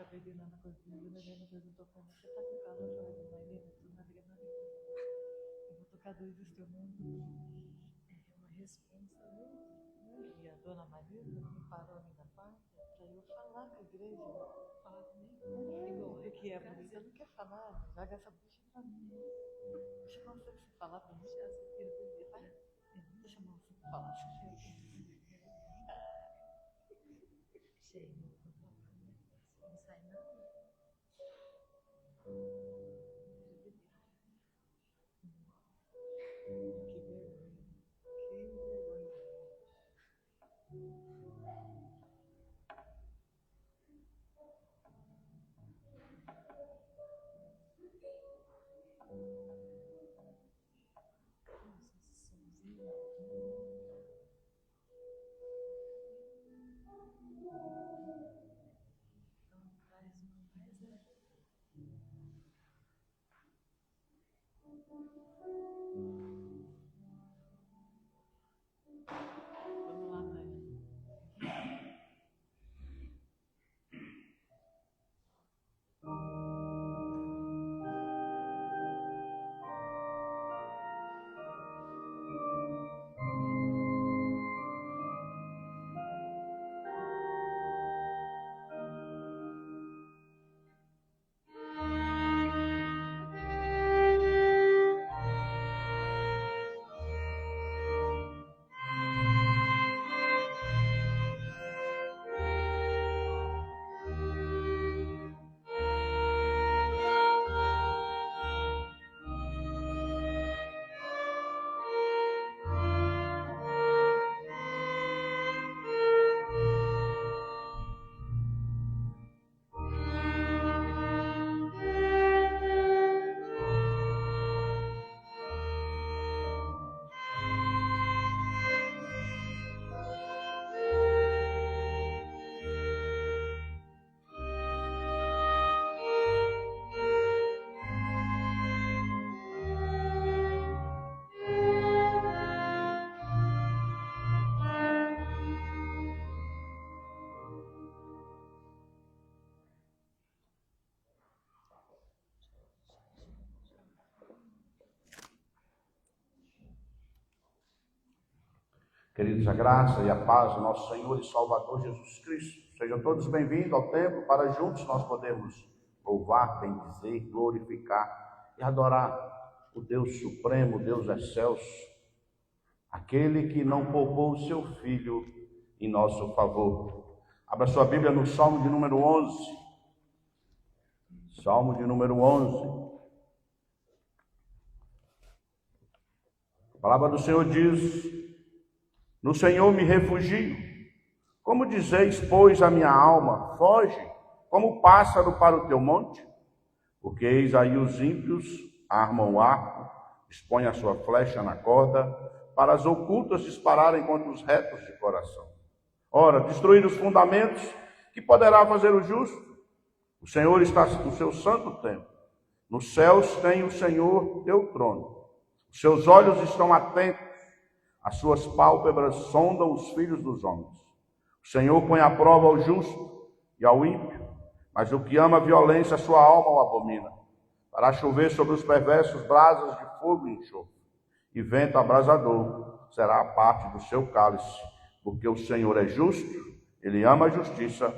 pedi lá na cozinha, a dona Helena perguntou pra mim, você tá com calor, Joana? Mas Helena, tudo na liga. Eu vou tocar 2 instrumentos. É uma resposta, né? E a dona Marisa me parou ali na porta para eu falar com a igreja. Falar comigo. Igual que é bonita, não quer falar, joga essa bucha pra mim. Deixa eu mostrar você falar pra mim. Deixa eu mostrar você falar. Cheio. Não sai nada. Que vergonha. Vamos lá, mãe. Queridos, a graça e a paz do nosso Senhor e Salvador Jesus Cristo. Sejam todos bem-vindos ao templo para juntos nós podermos louvar, bendizer, glorificar e adorar o Deus Supremo, o Deus Excelso, aquele que não poupou o seu Filho em nosso favor. Abra sua Bíblia no Salmo de número 11. Salmo de número 11. A palavra do Senhor diz: no Senhor me refugio. Como dizeis, pois, a minha alma, foge, como o pássaro para o teu monte? Porque eis aí os ímpios armam o arco, expõem a sua flecha na corda, para as ocultas dispararem contra os retos de coração. Ora, destruir os fundamentos, que poderá fazer o justo? O Senhor está no seu santo templo. Nos céus tem o Senhor teu trono. Os seus olhos estão atentos. As suas pálpebras sondam os filhos dos homens. O Senhor põe à prova ao justo e ao ímpio, mas o que ama a violência, a sua alma o abomina. Fará chover sobre os perversos brasas de fogo e enxofre, e vento abrasador será a parte do seu cálice, porque o Senhor é justo, ele ama a justiça,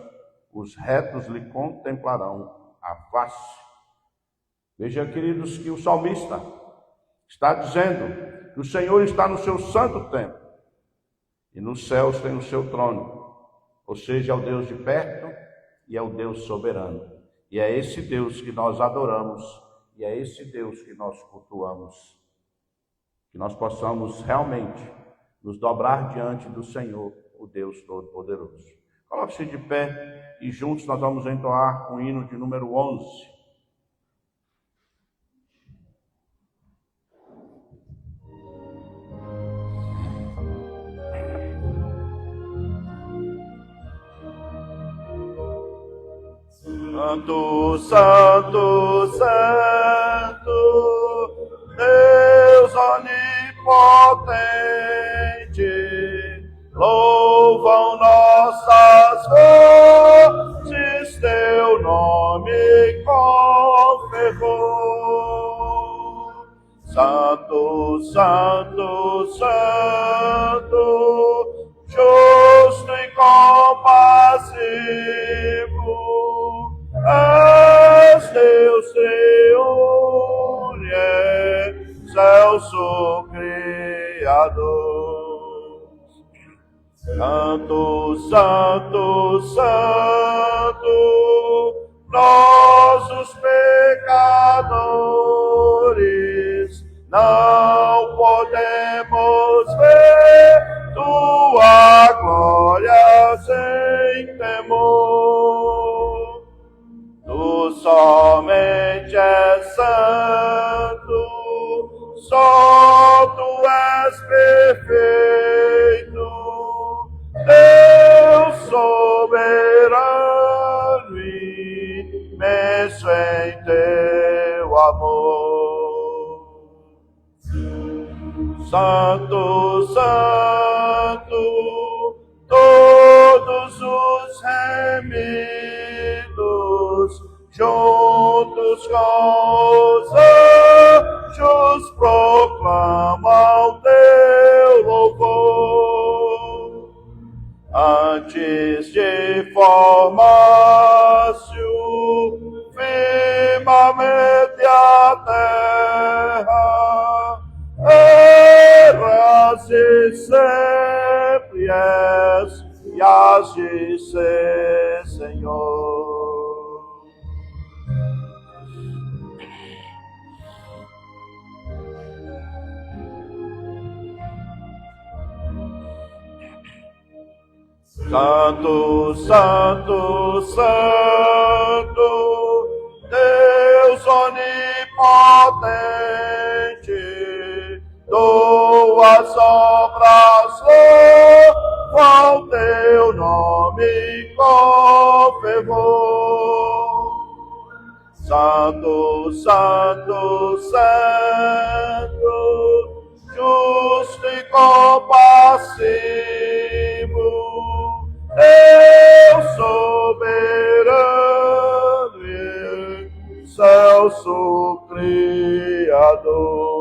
os retos lhe contemplarão a face. Veja, queridos, que o salmista está dizendo que o Senhor está no seu santo templo e nos céus tem o seu trono, ou seja, é o Deus de perto e é o Deus soberano. E é esse Deus que nós adoramos e é esse Deus que nós cultuamos. Que nós possamos realmente nos dobrar diante do Senhor, o Deus Todo-Poderoso. Coloque-se de pé e juntos nós vamos entoar o hino de número 11. Santo, Santo, Santo, Deus onipotente, louvam nossas vozes teu nome. Santo, justo e compassivo, és Deus Senhor, excelso Criador. Santo, Santo, Santo, nós os pecadores não podemos ver tua glória sem temor. Tu somente és santo, só tu és perfeito, Deus soberano e imenso em teu amor. Santo, Santo, todos os remidos, juntos com os anjos, proclamam teu louvor. Antes de formar-se o firmamento e a terra, eras e sempre és, e has de ser, Senhor. Santo, Santo, Santo, Deus onipotente, tuas obras louvam teu nome com fervor. Santo, Santo, Santo, justo e compassivo, Deus soberano e excelso Criador.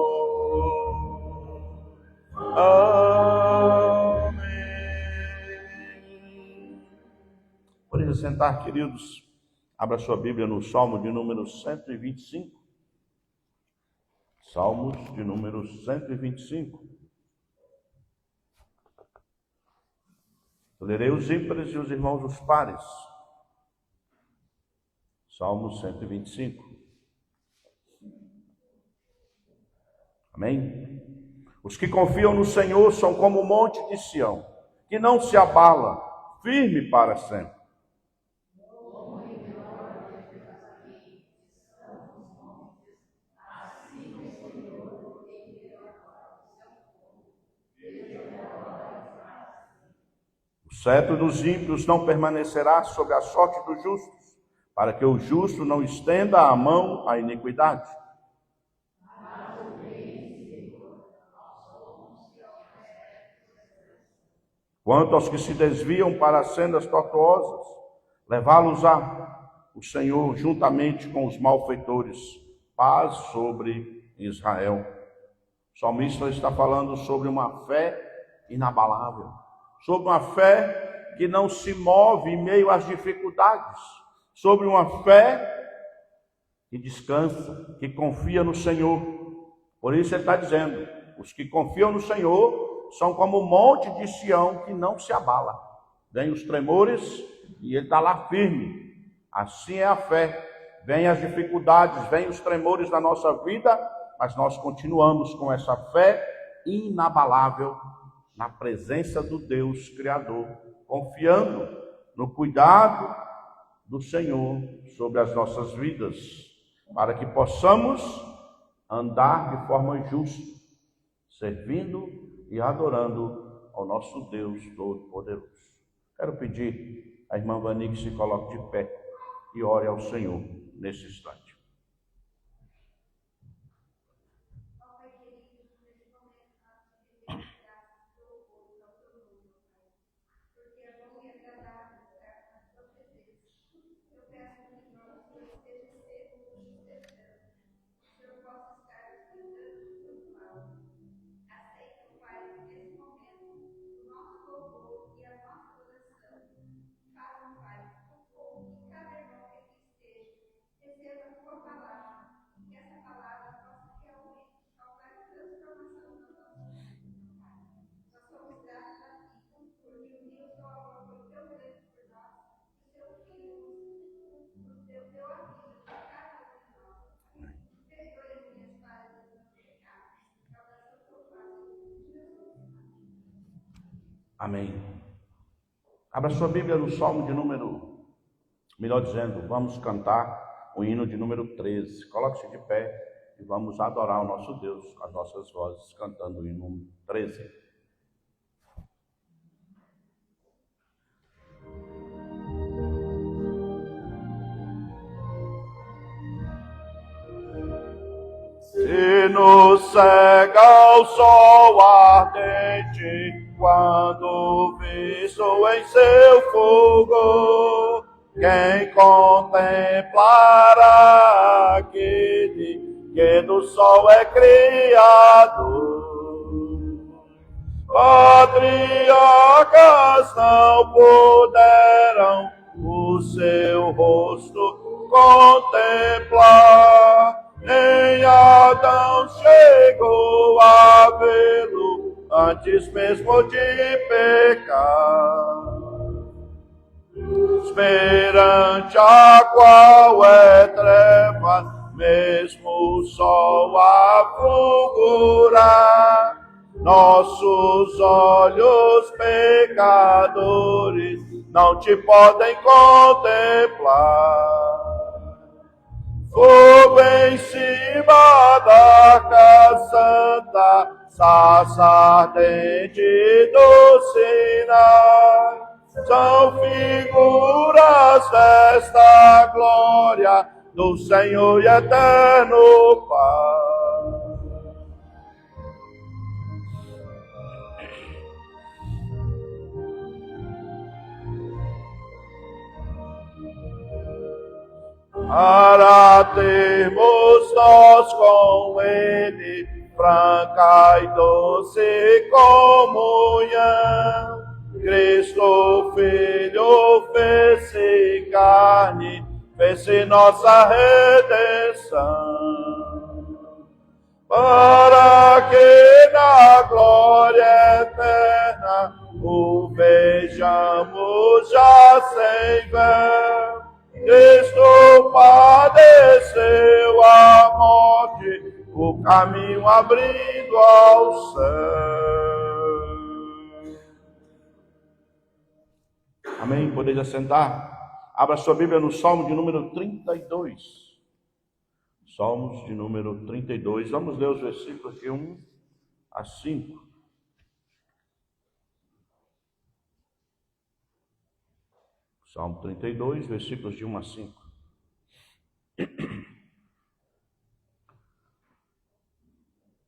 Amém. Podem sentar, queridos. Abra sua Bíblia no Salmo de número 125. Salmos de número 125. Eu lerei os ímpares e os irmãos os pares. Salmo 125. Amém? Os que confiam no Senhor são como o monte de Sião, que não se abala, firme para sempre. O cetro dos ímpios não permanecerá sobre a sorte dos justos, para que o justo não estenda a mão à iniquidade. Quanto aos que se desviam para as sendas tortuosas, levá-los-á o Senhor juntamente com os malfeitores. Paz sobre Israel. O salmista está falando sobre uma fé inabalável, sobre uma fé que não se move em meio às dificuldades, sobre uma fé que descansa, que confia no Senhor. Por isso ele está dizendo, os que confiam no Senhor são como o monte de Sião que não se abala. Vem os tremores e ele está lá firme. Assim é a fé. Vem as dificuldades, vem os tremores da nossa vida, mas nós continuamos com essa fé inabalável na presença do Deus Criador, confiando no cuidado do Senhor sobre as nossas vidas, para que possamos andar de forma justa, servindo e adorando ao nosso Deus Todo-Poderoso. Quero pedir à irmã Vani que se coloque de pé e ore ao Senhor nesse instante. Amém. Abra sua Bíblia no Salmo de número, melhor dizendo, vamos cantar o hino de número 13. Coloque-se de pé e vamos adorar o nosso Deus com as nossas vozes, cantando o hino 13. Se nos cega o sol ardente, quando visto em seu fogo, quem contemplará aquele que do sol é criado? Patriarcas não puderam o seu rosto contemplar, nem Adão chegou a vê-lo antes mesmo de pecar. Perante a qual é trevas, mesmo o sol a fulgurar, nossos olhos pecadores não te podem contemplar. Fogo em cima da arca santa, sarça ardente do Sinai, são figuras desta glória do Senhor e eterno Pai. Para termos nós com Ele franca e doce comunhão, Cristo Filho fez-se carne, fez-se nossa redenção, para que na glória eterna o vejamos já sem véu. Cristo padeceu a morte, o caminho abrindo ao céu. Amém? Podeis assentar? Abra sua Bíblia no Salmo de número 32. Salmos de número 32. Vamos ler os versículos de 1 a 5. Salmo 32, versículos de 1 a 5.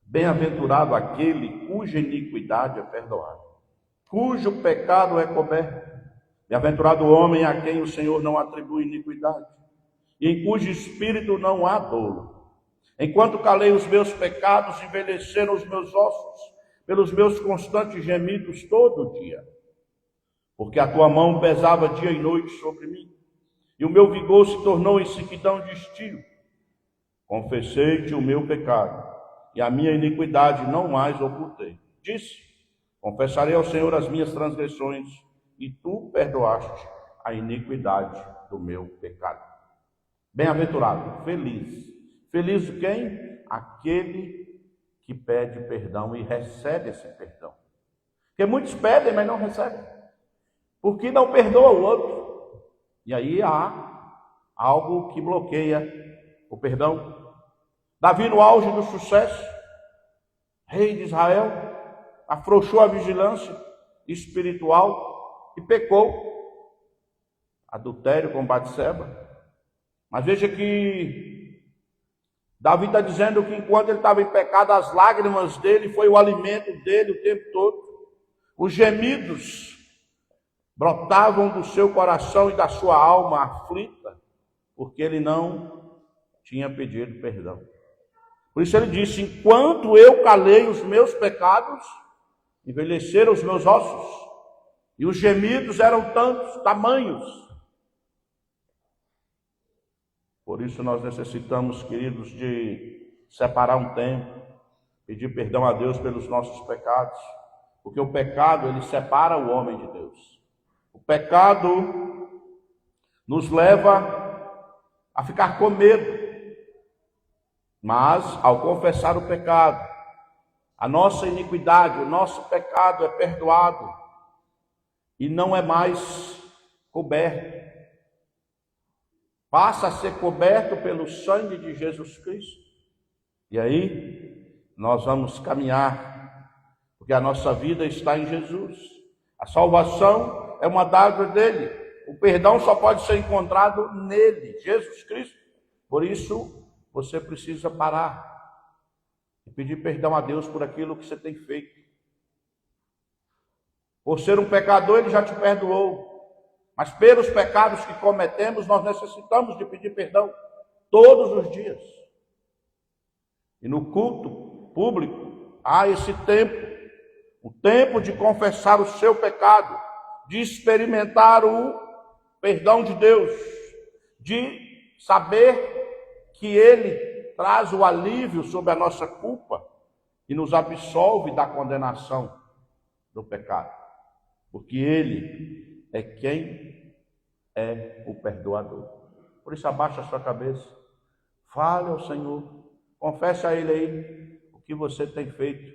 Bem-aventurado aquele cuja iniquidade é perdoada, cujo pecado é coberto. Bem-aventurado o homem a quem o Senhor não atribui iniquidade, e em cujo espírito não há dolo. Enquanto calei os meus pecados, envelheceram os meus ossos, pelos meus constantes gemidos todo o dia. Porque a tua mão pesava dia e noite sobre mim, e o meu vigor se tornou em sequidão de estio. Confessei-te o meu pecado, e a minha iniquidade não mais ocultei. Disse: confessarei ao Senhor as minhas transgressões, e tu perdoaste a iniquidade do meu pecado. Bem-aventurado, feliz. Feliz quem? Aquele que pede perdão e recebe esse perdão. Porque muitos pedem, mas não recebem, porque não perdoa o outro. E aí há algo que bloqueia o perdão. Davi, no auge do sucesso, rei de Israel, afrouxou a vigilância espiritual e pecou. Adultério com Batseba. Mas veja que Davi está dizendo que enquanto ele estava em pecado, as lágrimas dele foi o alimento dele o tempo todo. Os gemidos brotavam do seu coração e da sua alma aflita, porque ele não tinha pedido perdão. Por isso ele disse: enquanto eu calei os meus pecados, envelheceram os meus ossos, e os gemidos eram tantos, tamanhos. Por isso nós necessitamos, queridos, de separar um tempo, pedir perdão a Deus pelos nossos pecados, porque o pecado, ele separa o homem de Deus. O pecado nos leva a ficar com medo, mas ao confessar o pecado, a nossa iniquidade, o nosso pecado é perdoado, e não é mais coberto. Passa a ser coberto pelo sangue de Jesus Cristo. E aí nós vamos caminhar, porque a nossa vida está em Jesus. A salvação é uma dádiva dele. O perdão só pode ser encontrado nele, Jesus Cristo. Por isso, você precisa parar e pedir perdão a Deus por aquilo que você tem feito. Por ser um pecador, ele já te perdoou. Mas pelos pecados que cometemos, nós necessitamos de pedir perdão todos os dias. E no culto público, há esse tempo, o tempo de confessar o seu pecado, de experimentar o perdão de Deus, de saber que Ele traz o alívio sobre a nossa culpa e nos absolve da condenação do pecado. Porque Ele é quem é o perdoador. Por isso, abaixa a sua cabeça, fale ao Senhor, confesse a Ele aí o que você tem feito,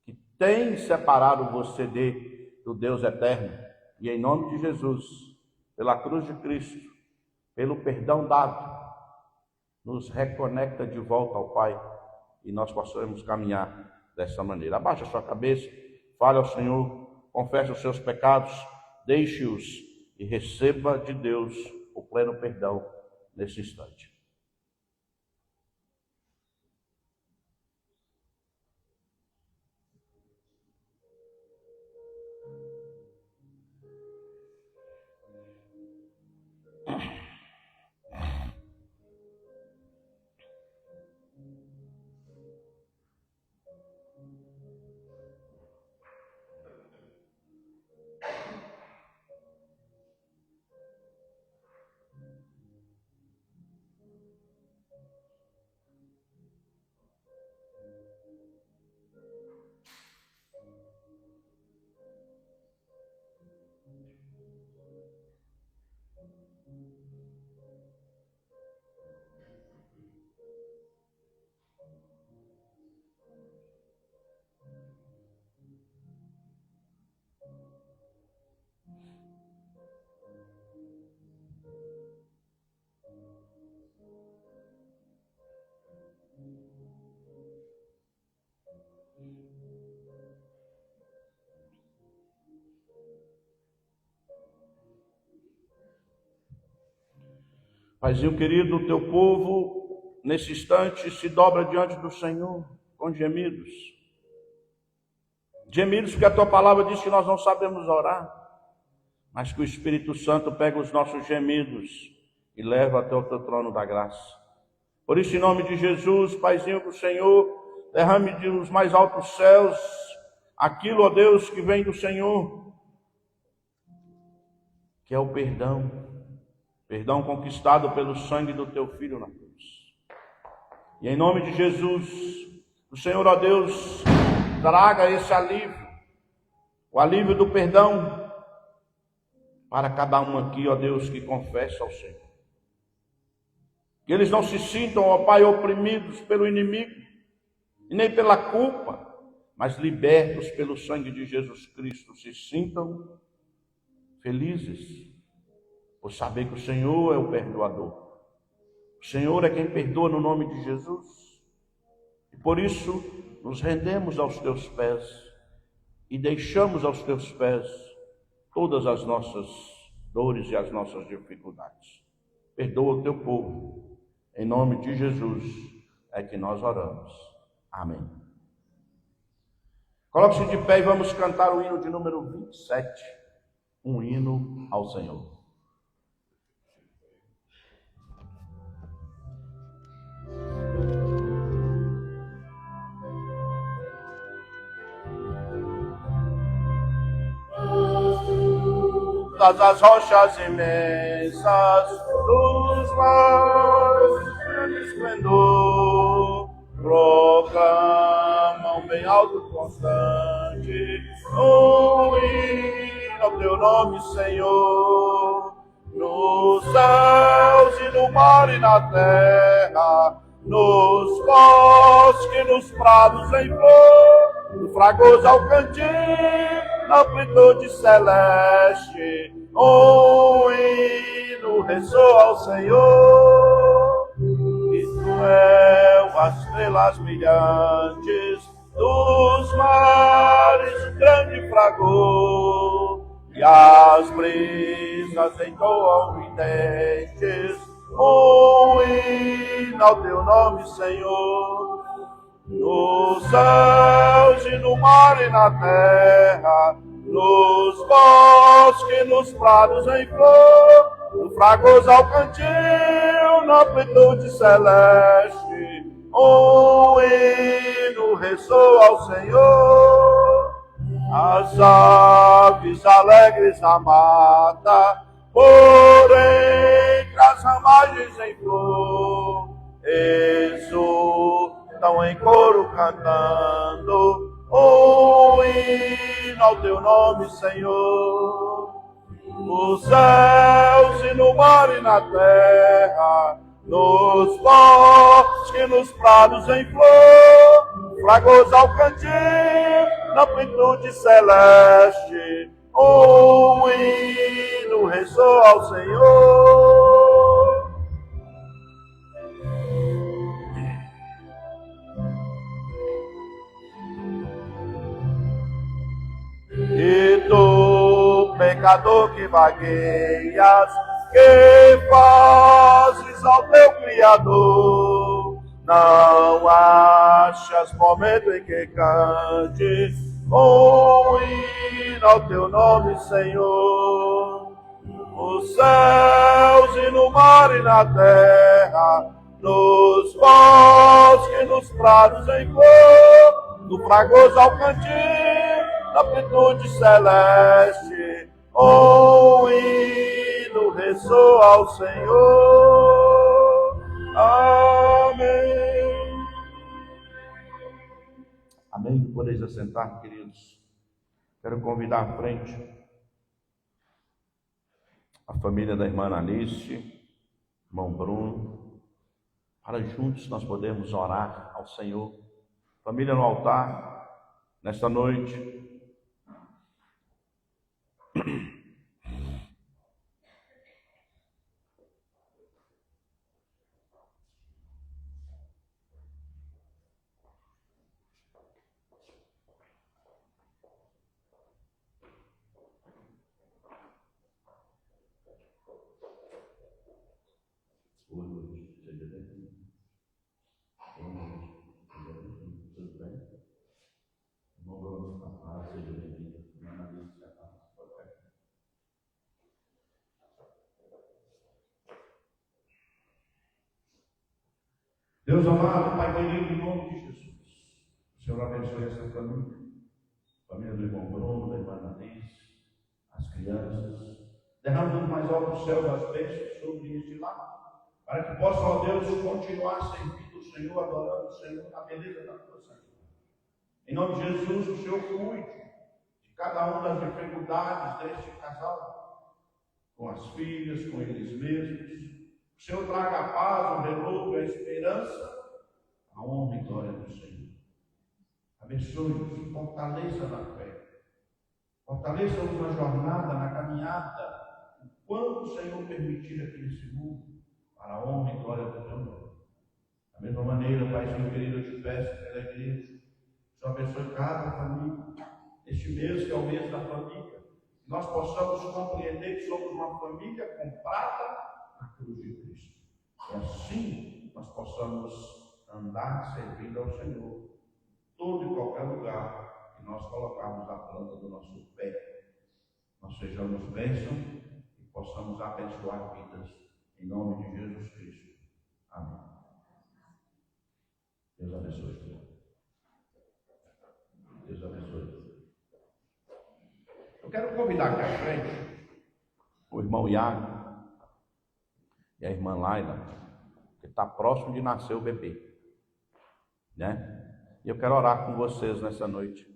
que tem separado você do Deus eterno. E em nome de Jesus, pela cruz de Cristo, pelo perdão dado, nos reconecta de volta ao Pai e nós possamos caminhar dessa maneira. Abaixa a sua cabeça, fale ao Senhor, confesse os seus pecados, deixe-os e receba de Deus o pleno perdão nesse instante. Paizinho querido, o teu povo, nesse instante, se dobra diante do Senhor com gemidos. Gemidos porque a tua palavra diz que nós não sabemos orar, mas que o Espírito Santo pega os nossos gemidos e leva até o teu trono da graça. Por isso, em nome de Jesus, Paizinho, que o Senhor derrame dos mais altos céus aquilo, ó Deus, que vem do Senhor, que é o perdão. Perdão conquistado pelo sangue do teu Filho na cruz. E em nome de Jesus, o Senhor, ó Deus, traga esse alívio, o alívio do perdão, para cada um aqui, ó Deus, que confessa ao Senhor. Que eles não se sintam, ó Pai, oprimidos pelo inimigo, e nem pela culpa, mas libertos pelo sangue de Jesus Cristo, se sintam felizes, por saber que o Senhor é o perdoador. O Senhor é quem perdoa no nome de Jesus. E por isso nos rendemos aos teus pés e deixamos aos teus pés todas as nossas dores e as nossas dificuldades. Perdoa o teu povo. Em nome de Jesus é que nós oramos. Amém. Coloque-se de pé e vamos cantar o hino de número 27. Um hino ao Senhor. Todas as rochas imensas dos mares de esplendor proclamam bem alto constante um hino ao teu nome, Senhor, nos céus e no mar e na terra, nos bosques, nos prados em flor, no fragoso ao cantil. na amplitude celeste, um hino ressoa ao Senhor. E tu és as estrelas brilhantes dos mares, o grande fragor, e as brisas entoam videntes, um hino ao teu nome, Senhor. Nos céus e no mar e na terra, nos bosques, nos prados em flor, no fragosal cantil, na amplitude celeste, um hino ressoa ao Senhor. As aves alegres na mata, por entre as ramagens em flor, exultam em coro cantando, um hino ao teu nome, Senhor. Nos céus e no mar e na terra, nos bosques, nos prados em flor, fragosal cantil, na amplitude celeste, um hino ressoa ao Senhor. E tu, pecador que vagueias, que fazes ao teu Criador, não achas momento em que cantes um hino ao teu nome, Senhor. Nos céus e no mar e na terra, nos bosques, nos prados em flor, no fragosal cantil, na amplitude celeste, um hino ressoa ao Senhor. Amém. Amém. Podeis assentar, queridos. Quero convidar à frente a família da irmã Ananice, irmão Bruno, para juntos nós podermos orar ao Senhor. Família no altar, nesta noite. Deus amado, Pai querido, em nome de Jesus, o Senhor abençoe essa família, família do irmão Bruno, da irmã Ananice, as crianças, derrama do mais alto do céu as bênçãos sobre este lar, para que possam, ó Deus, continuar servindo o Senhor, adorando o Senhor na beleza da tua santidade. Em nome de Jesus, o Senhor cuide de cada uma das dificuldades deste casal, com as filhas, com eles mesmos. O Senhor traga a paz, o renovo, a esperança, a honra e glória do Senhor. Abençoe-nos, fortaleça na fé, fortaleça-nos na jornada, na caminhada, o quanto o Senhor permitir aqui nesse mundo, para a honra e glória do teu nome. Da mesma maneira, Pai, Senhor querido, eu te peço pela igreja, o Senhor abençoe cada família, este mês que é o mês da família, que nós possamos compreender que somos uma família comprada na cruz de Cristo. E assim nós possamos andar servindo ao Senhor, todo e qualquer lugar que nós colocarmos a planta do nosso pé. Nós sejamos bênção e possamos abençoar vidas, em nome de Jesus Cristo. Amém. Deus abençoe. Deus abençoe. Eu quero convidar aqui à frente o irmão Iago e a irmã Laila, que está próximo de nascer o bebê, né? E eu quero orar com vocês nessa noite.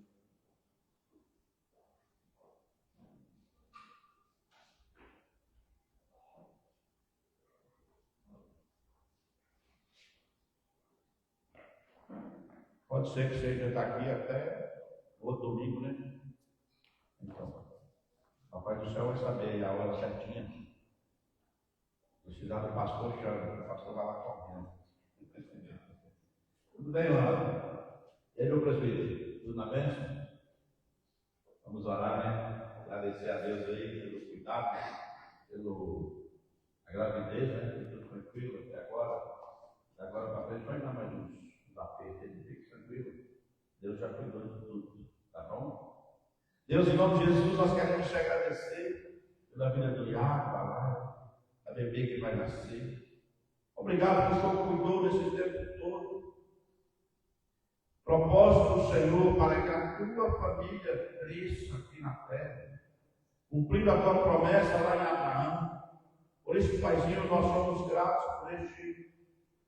Pode ser que seja daqui até outro domingo, né? A Pai do céu vai saber a hora certinha. Se precisar do pastor, chama. O pastor vai lá correndo. Tudo bem, mano? E aí, meu presbítero? Tudo na bênção? Vamos orar, né? Agradecer a Deus aí pelo cuidado, pela gravidez, né? Tudo tranquilo até agora. De agora para frente vai dar mais uns apertos. Fique tranquilo. Deus já cuidou de tudo. Tá bom? Deus, em nome de Jesus, nós queremos te agradecer pela vida do Iago, da Lara, da bebê que vai nascer. Obrigado porque o Senhor cuidou desse tempo todo. Propósito do Senhor para que a tua família cresça aqui na terra, cumprindo a tua promessa lá em Abraão. Por isso, Paizinho, nós somos gratos por este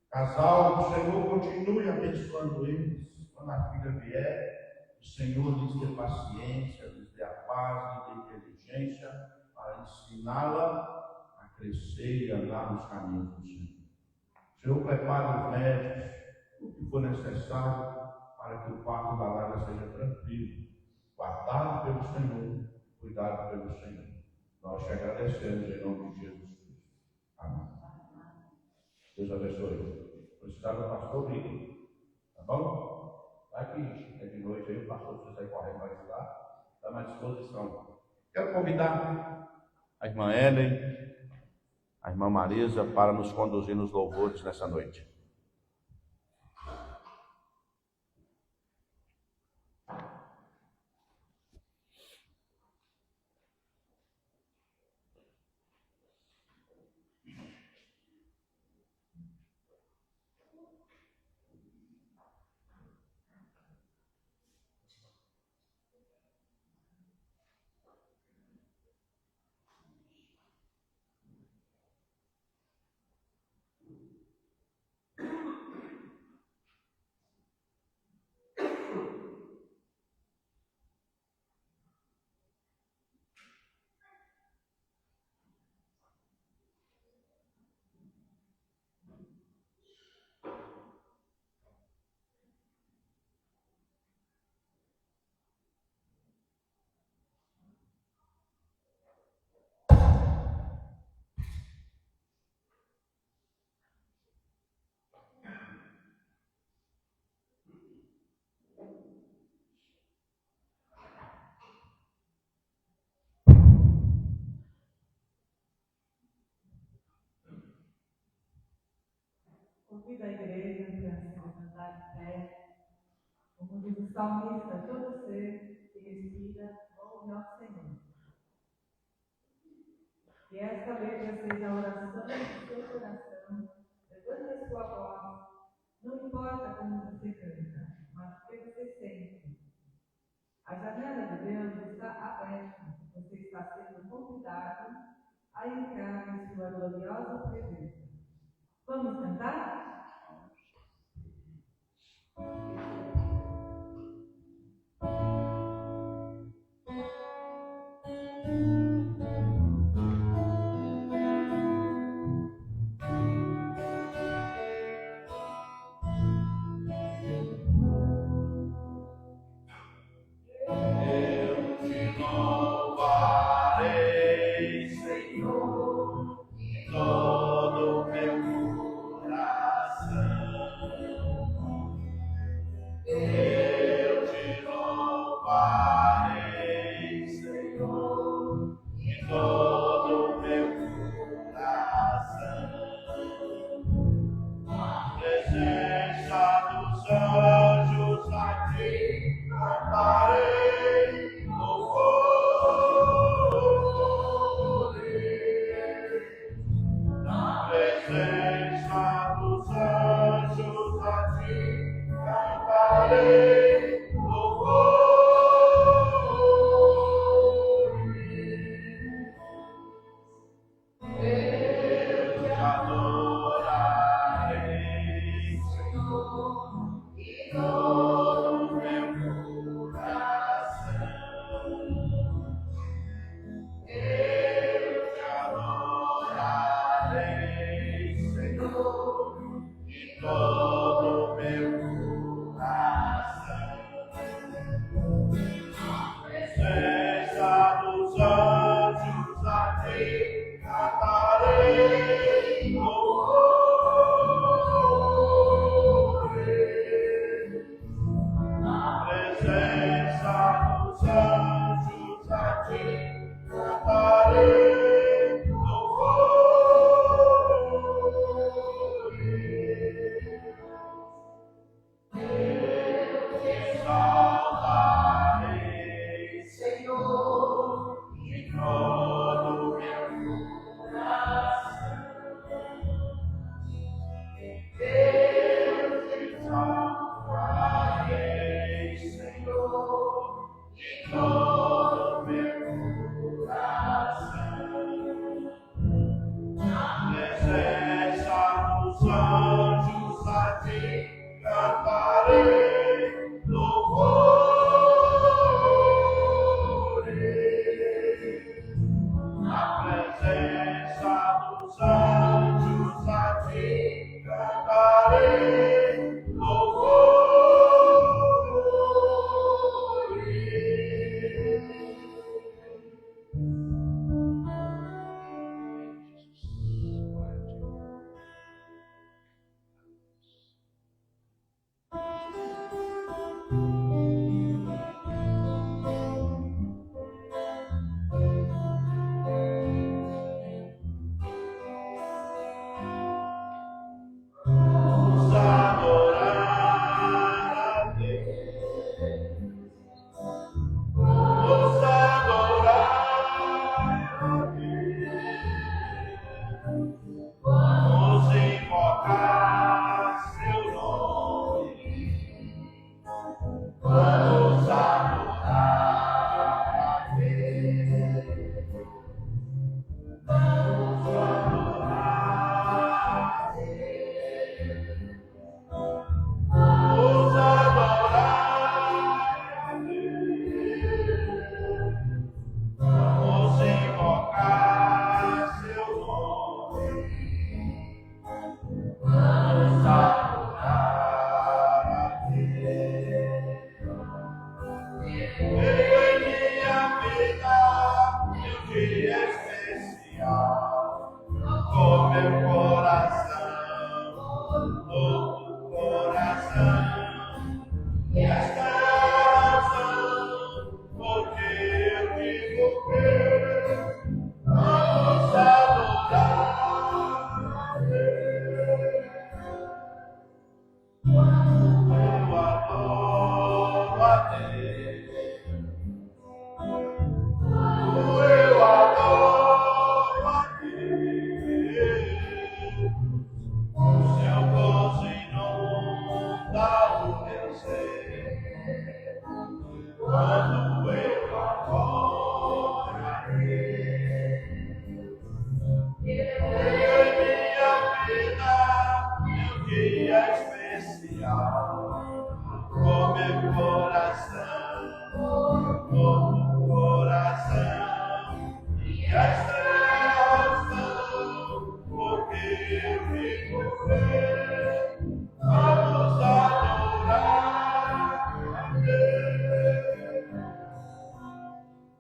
casal. O Senhor continue abençoando eles. Quando a filha vier, o Senhor lhes dê paciência, lhes dê a paz, lhes dê inteligência para ensiná-la a crescer e andar nos caminhos do Senhor. O Senhor prepara os médicos, o que for necessário, para que o parto da Lara seja tranquilo, guardado pelo Senhor, cuidado pelo Senhor. Nós te agradecemos em nome de Jesus Cristo. Amém. Deus abençoe. Precisar do pastor Rico, tá bom? Vai que é de noite aí, o pastor precisa sair correndo para ajudar. Está à disposição. Quero convidar a irmã Ellen, a irmã Marisa, para nos conduzir nos louvores nessa noite. Convido a igreja para se levantar de pé. Como diz o salmista, todo ser que respira, ouve ao Senhor. Que esta letra seja a oração do seu coração. Levante a sua voz. Não importa como você canta, mas o que você sente. A janela de Deus está aberta. Você está sendo convidado a entrar em sua gloriosa presença. Vamos cantar? cantarei louvores. Exaltarei, Senhor, de todo o meu coração. Deus, exaltarei, Senhor, de todo o meu coração. Na presença dos anjos a ti cantarei louvores. Na presença dos anjos a ti cantarei Vamos adorar a Deus. Vamos adorar a Deus. Vamos invocar seu nome. Vamos adorar a Deus. Vamos adorar a Deus. Vamos adorar a Deus. Vamos invocar seu nome. Vamos adorar a Deus. Em minha vida, meu dia especial, com meu coração, louco coração, e esta razão, porque eu digo que vamos adorar a Deus. Eu adoro a Deus. Eu adoro a Deus. O seu gozo inunda o meu ser. Quando eu adoro a Deus. Em minha vida, meu dia especial, com meu coração, com o coração, e esta razão, porque eu vivo ver, vamos adorar a Deus.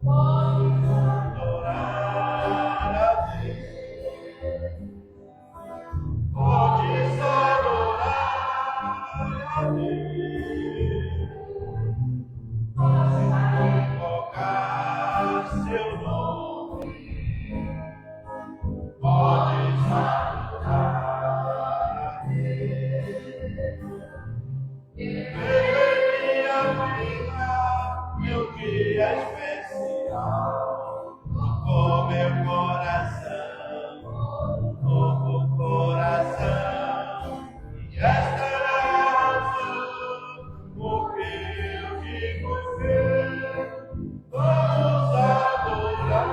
Vamos adorar a Deus. Podes adorar a Deus. Invocar seu nome. Podes adorar a Deus. Minha vida, meu dia especial, com meu coração, novo coração, e esta razão, porque eu digo que vamos adorar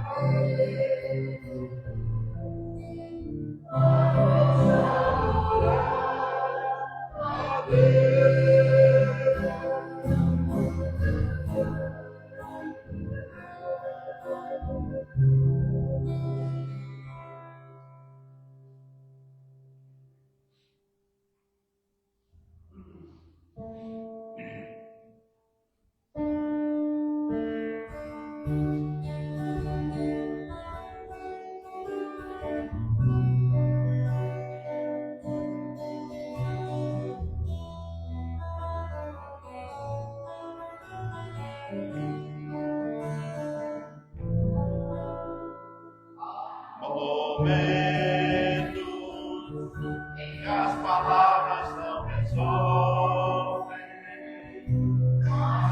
a Deus. Vamos adorar a Deus. momentos em que as palavras não resolvem,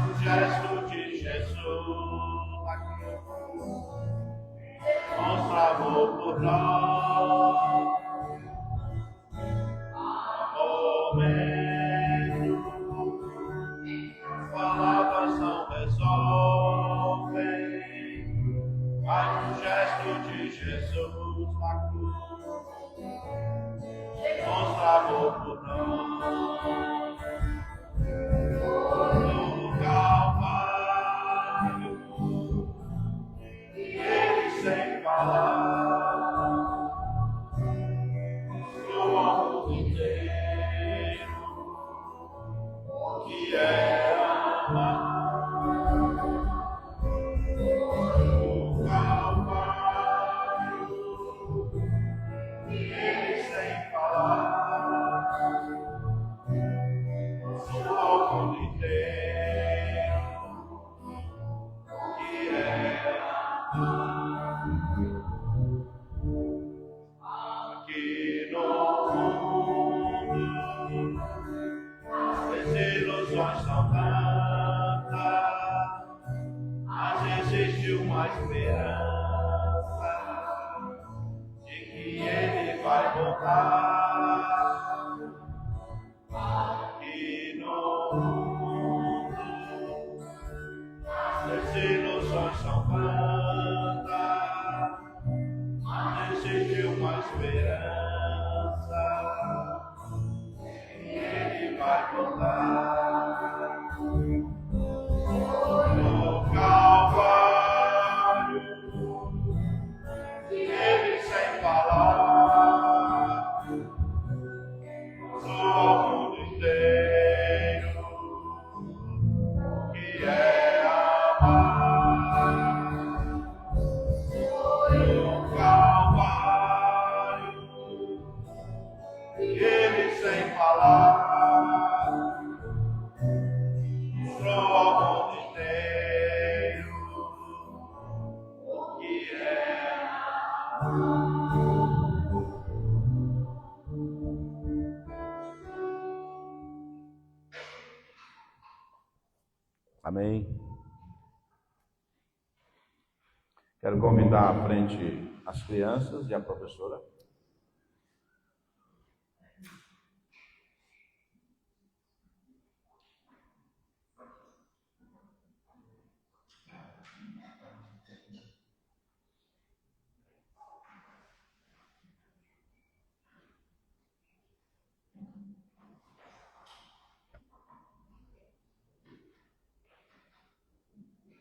o gesto de Jesus aqui mostra amor por nós. Momento, as palavras não resolvem, mas o gesto de Jesus na cruz mostra amor por nós. No Calvário, ele sem falar, mostrou ao mundo inteiro o que é amar. No Calvário, ele sem falar, mostrou ao mundo inteiro o que é amar. Aqui no mundo as desilusões são tantas, mas existe uma esperança de que ele vai voltar. Aqui no mundo as desilusões são tantas, mas existe uma esperança que ele vai voltar. No Calvário, ele sem falar, mostrou ao mundo inteiro o que é amar. No Calvário, ele sem falar, mostrou ao mundo inteiro o que é amar. Amém. Quero convidar à frente as crianças e a professora.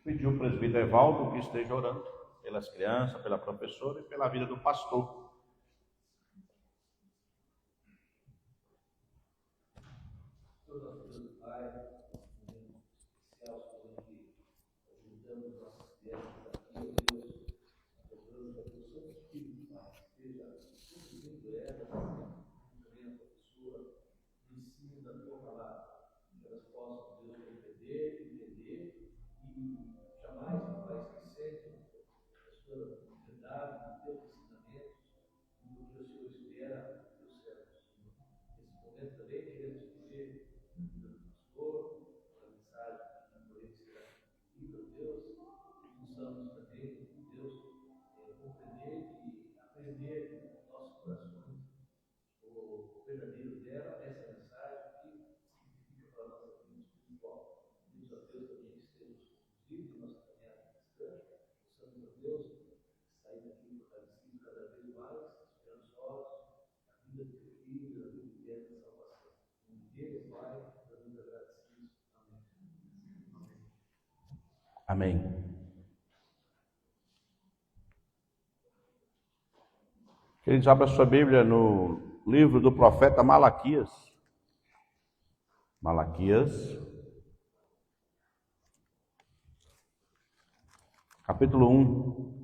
Pediu o presbítero Evaldo que esteja orando pelas crianças, pela professora e pela vida do pastor. Amém. Queridos, abra sua Bíblia no livro do profeta Malaquias. Malaquias, capítulo 1.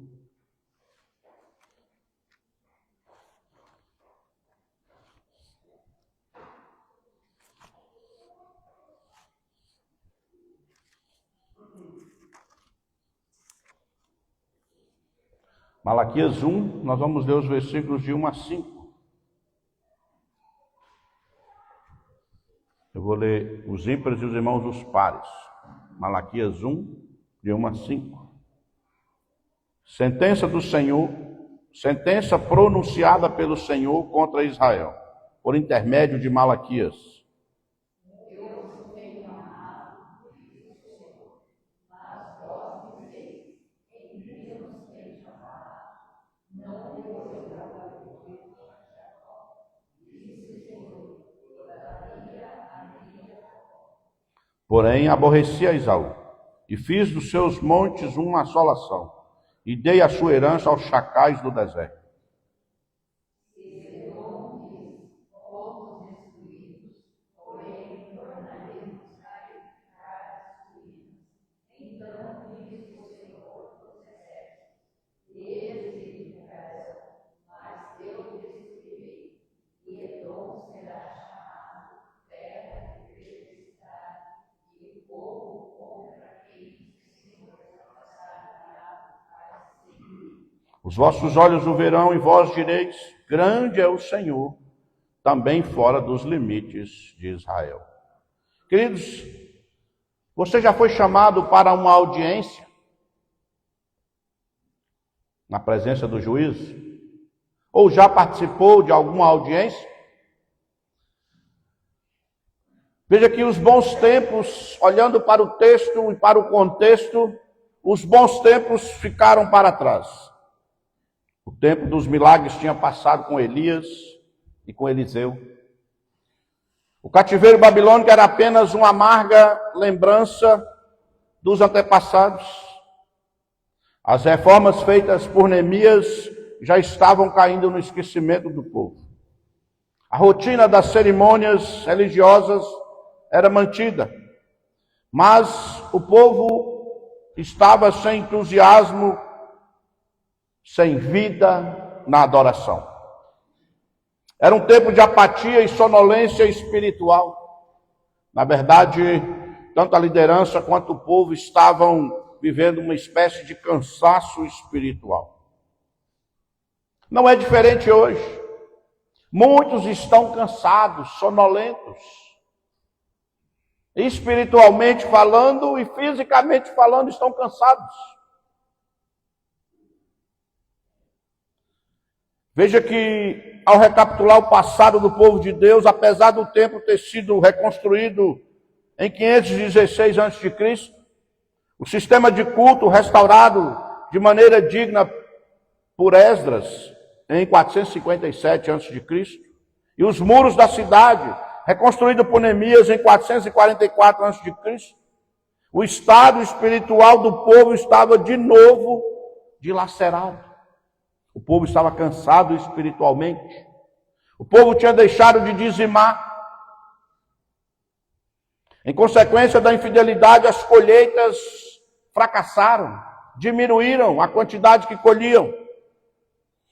Malaquias 1, nós vamos ler os versículos de 1 a 5. Eu vou ler os ímpares e os irmãos os pares. Malaquias 1, de 1 a 5. Sentença do Senhor, sentença pronunciada pelo Senhor contra Israel, por intermédio de Malaquias. Porém, aborreci a Esaú, e fiz dos seus montes uma assolação, e dei a sua herança aos chacais do deserto. Os vossos olhos o verão e vós direis, grande é o Senhor, também fora dos limites de Israel. Queridos, você já foi chamado para uma audiência na presença do juiz? Ou já participou de alguma audiência? Veja que os bons tempos, olhando para o texto e para o contexto, os bons tempos ficaram para trás. O tempo dos milagres tinha passado com Elias e com Eliseu. O cativeiro babilônico era apenas uma amarga lembrança dos antepassados. As reformas feitas por Neemias já estavam caindo no esquecimento do povo. A rotina das cerimônias religiosas era mantida, mas o povo estava sem entusiasmo, sem vida na adoração. Era um tempo de apatia e sonolência espiritual. Na verdade, tanto a liderança quanto o povo estavam vivendo uma espécie de cansaço espiritual. Não é diferente hoje. Muitos estão cansados, sonolentos, espiritualmente falando e fisicamente falando, estão cansados. Veja que, ao recapitular o passado do povo de Deus, apesar do templo ter sido reconstruído em 516 a.C., o sistema de culto restaurado de maneira digna por Esdras em 457 a.C., e os muros da cidade reconstruídos por Neemias em 444 a.C., o estado espiritual do povo estava de novo dilacerado. O povo estava cansado espiritualmente. O povo tinha deixado de dizimar. Em consequência da infidelidade, as colheitas fracassaram, diminuíram a quantidade que colhiam.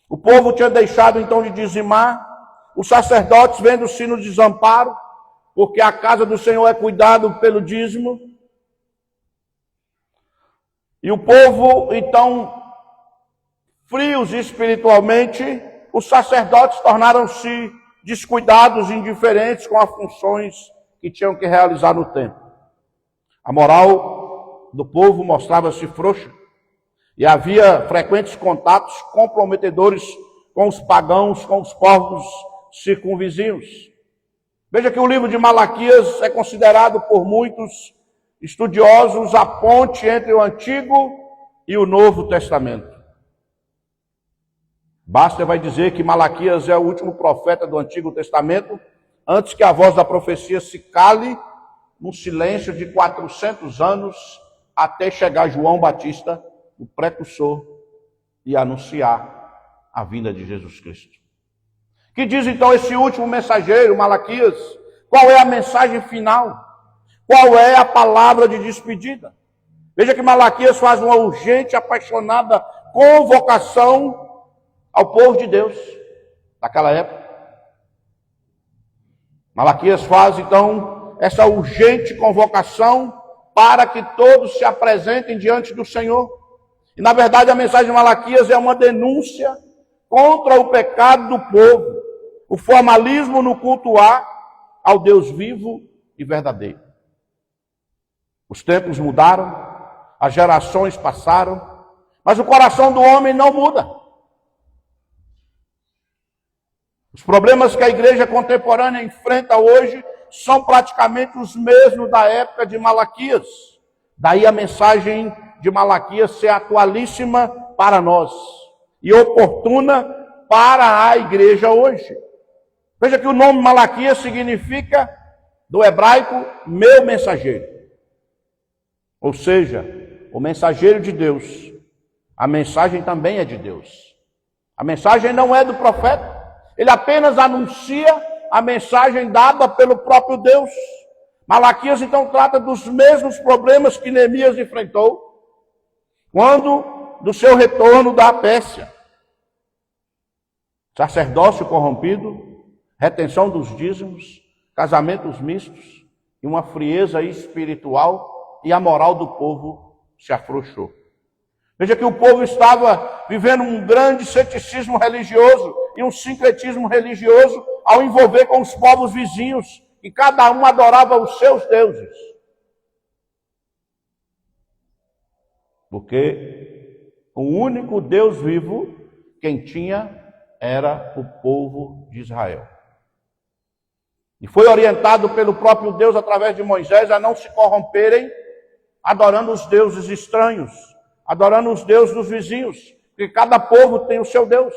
O povo tinha deixado então de dizimar. Os sacerdotes, vendo-se no desamparo, porque a casa do Senhor é cuidado pelo dízimo. E o povo, então, frios espiritualmente, os sacerdotes tornaram-se descuidados e indiferentes com as funções que tinham que realizar no templo. A moral do povo mostrava-se frouxa e havia frequentes contatos comprometedores com os pagãos, com os povos circunvizinhos. Veja que o livro de Malaquias é considerado por muitos estudiosos a ponte entre o Antigo e o Novo Testamento. Basta vai dizer que Malaquias é o último profeta do Antigo Testamento, antes que a voz da profecia se cale num silêncio de 400 anos, até chegar João Batista, o precursor, e anunciar a vinda de Jesus Cristo. Que diz então esse último mensageiro, Malaquias? Qual é a mensagem final? Qual é a palavra de despedida? Veja que Malaquias faz uma urgente, apaixonada convocação ao povo de Deus daquela época. Malaquias faz então essa urgente convocação para que todos se apresentem diante do Senhor. E na verdade a mensagem de Malaquias é uma denúncia contra o pecado do povo, o formalismo no cultuar ao Deus vivo e verdadeiro. Os tempos mudaram, as gerações passaram, mas o coração do homem não muda. Os problemas que a igreja contemporânea enfrenta hoje são praticamente os mesmos da época de Malaquias. Daí a mensagem de Malaquias ser atualíssima para nós e oportuna para a igreja hoje. Veja que o nome Malaquias significa, do hebraico, meu mensageiro. Ou seja, o mensageiro de Deus. A mensagem também é de Deus. A mensagem não é do profeta. Ele apenas anuncia a mensagem dada pelo próprio Deus. Malaquias então trata dos mesmos problemas que Neemias enfrentou quando do seu retorno da Pérsia. Sacerdócio corrompido, retenção dos dízimos, casamentos mistos e uma frieza espiritual, e a moral do povo se afrouxou. Veja que o povo estava vivendo um grande ceticismo religioso e um sincretismo religioso ao envolver com os povos vizinhos, e cada um adorava os seus deuses. Porque o único Deus vivo, quem tinha, era o povo de Israel. E foi orientado pelo próprio Deus, através de Moisés, a não se corromperem adorando os deuses estranhos, adorando os deuses dos vizinhos, porque cada povo tem o seu Deus.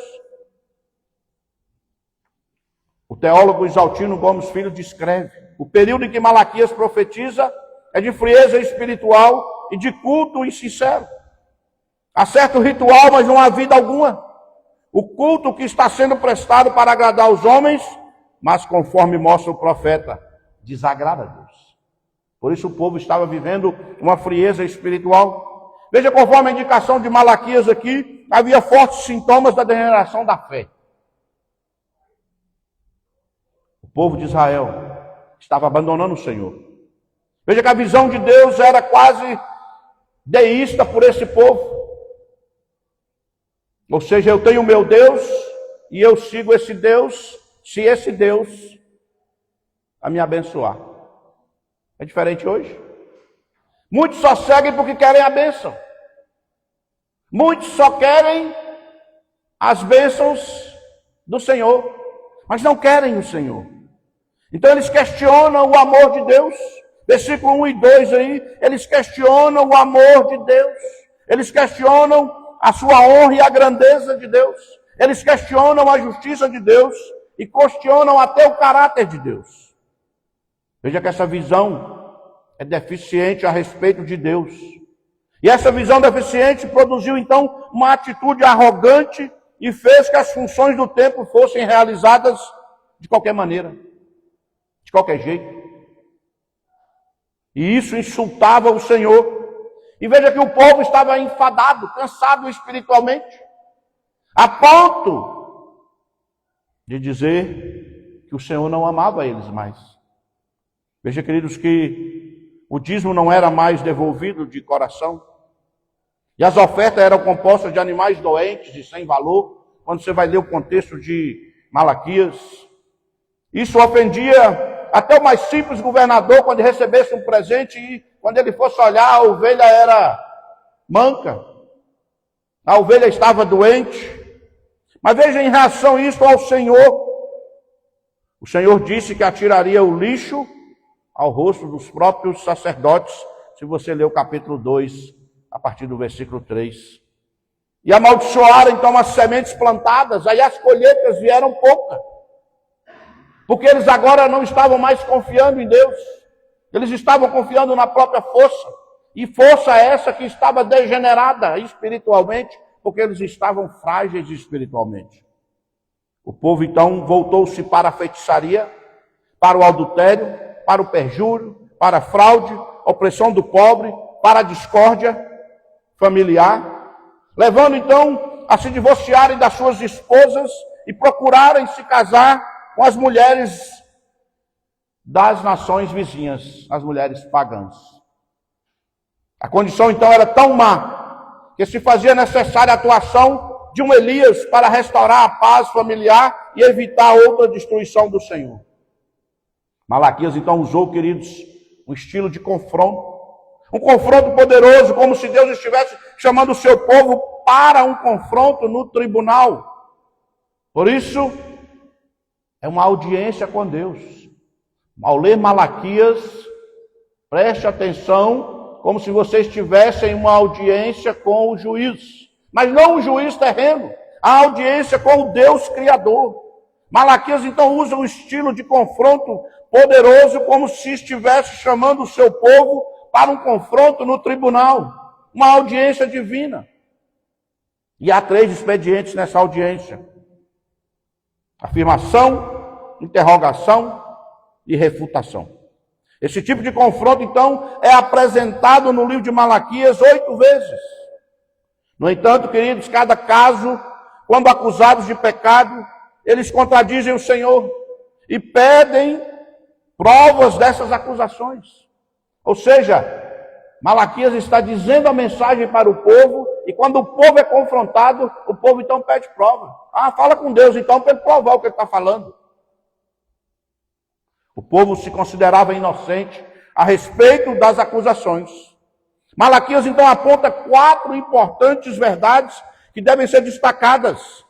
O teólogo Isaltino Gomes Filho descreve: o período em que Malaquias profetiza é de frieza espiritual e de culto insincero. Há certo ritual, mas não há vida alguma. O culto que está sendo prestado para agradar os homens, mas conforme mostra o profeta, desagrada a Deus. Por isso o povo estava vivendo uma frieza espiritual. Veja, conforme a indicação de Malaquias aqui, havia fortes sintomas da degeneração da fé. O povo de Israel estava abandonando o Senhor. Veja que a visão de Deus era quase deísta por esse povo. Ou seja, eu tenho o meu Deus e eu sigo esse Deus, se esse Deus a me abençoar. É diferente hoje. Muitos só seguem porque querem a bênção. Muitos só querem as bênçãos do Senhor, mas não querem o Senhor. Então eles questionam o amor de Deus. Versículo 1 e 2 aí, eles questionam o amor de Deus. Eles questionam a sua honra e a grandeza de Deus. Eles questionam a justiça de Deus e questionam até o caráter de Deus. Veja que essa visão é deficiente a respeito de Deus. E essa visão deficiente produziu então uma atitude arrogante e fez que as funções do templo fossem realizadas de qualquer maneira, de qualquer jeito. E isso insultava o Senhor. E veja que o povo estava enfadado, cansado espiritualmente, a ponto de dizer que o Senhor não amava eles mais. Veja, queridos, que o dízimo não era mais devolvido de coração. E as ofertas eram compostas de animais doentes e sem valor. Quando você vai ler o contexto de Malaquias, isso ofendia até o mais simples governador, quando recebesse um presente e quando ele fosse olhar, a ovelha era manca, a ovelha estava doente. Mas veja, em reação a isso ao Senhor, o Senhor disse que atiraria o lixo ao rosto dos próprios sacerdotes, se você ler o capítulo 2, a partir do versículo 3. E amaldiçoaram então as sementes plantadas, aí as colheitas vieram poucas. Porque eles agora não estavam mais confiando em Deus. Eles estavam confiando na própria força. E força essa que estava degenerada espiritualmente, porque eles estavam frágeis espiritualmente. O povo então voltou-se para a feitiçaria, para o adultério, para o perjúrio, para a fraude, opressão do pobre, para a discórdia familiar, levando então a se divorciarem das suas esposas e procurarem se casar com as mulheres das nações vizinhas, as mulheres pagãs. A condição então era tão má que se fazia necessária a atuação de um Elias para restaurar a paz familiar e evitar outra destruição do Senhor. Malaquias então usou, queridos, um estilo de confronto. Um confronto poderoso, como se Deus estivesse chamando o seu povo para um confronto no tribunal. Por isso, é uma audiência com Deus. Ao ler Malaquias, preste atenção, como se você estivesse em uma audiência com o juiz. Mas não o juiz terreno, a audiência com o Deus Criador. Malaquias então usa um estilo de confronto poderoso, como se estivesse chamando o seu povo para um confronto no tribunal, uma audiência divina. E há 3 expedientes nessa audiência: afirmação, interrogação e refutação. Esse tipo de confronto, então, é apresentado no livro de Malaquias 8 vezes. No entanto, queridos, cada caso, quando acusados de pecado, eles contradizem o Senhor e pedem provas dessas acusações. Ou seja, Malaquias está dizendo a mensagem para o povo, e quando o povo é confrontado, o povo então pede prova. Fala com Deus então para ele provar o que ele está falando. O povo se considerava inocente a respeito das acusações. Malaquias então aponta 4 importantes verdades que devem ser destacadas: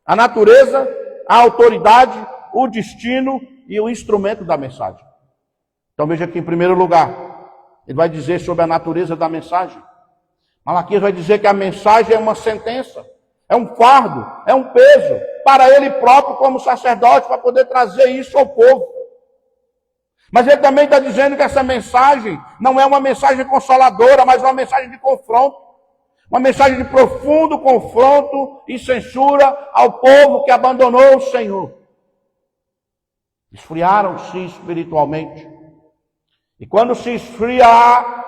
a natureza, a autoridade, o destino e o instrumento da mensagem. Então veja aqui, em primeiro lugar, ele vai dizer sobre a natureza da mensagem. Malaquias vai dizer que a mensagem é uma sentença, é um fardo, é um peso para ele próprio como sacerdote, para poder trazer isso ao povo. Mas ele também está dizendo que essa mensagem não é uma mensagem consoladora, mas uma mensagem de confronto. Uma mensagem de profundo confronto e censura ao povo que abandonou o Senhor. Esfriaram-se espiritualmente. E quando se esfriar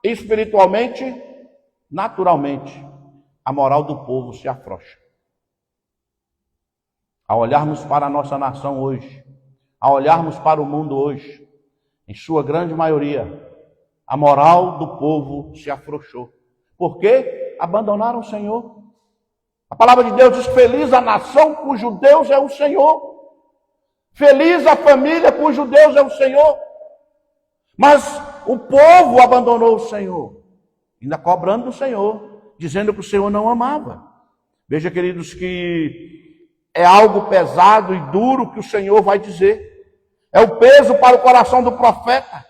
espiritualmente, naturalmente, a moral do povo se afrouxa. Ao olharmos para a nossa nação hoje, ao olharmos para o mundo hoje, em sua grande maioria, a moral do povo se afrouxou. Por quê? Abandonaram o Senhor. A palavra de Deus diz: feliz a nação cujo Deus é o Senhor. Feliz a família cujo Deus é o Senhor. Mas o povo abandonou o Senhor, ainda cobrando do Senhor, dizendo que o Senhor não amava. Veja, queridos, que é algo pesado e duro que o Senhor vai dizer. É o peso para o coração do profeta,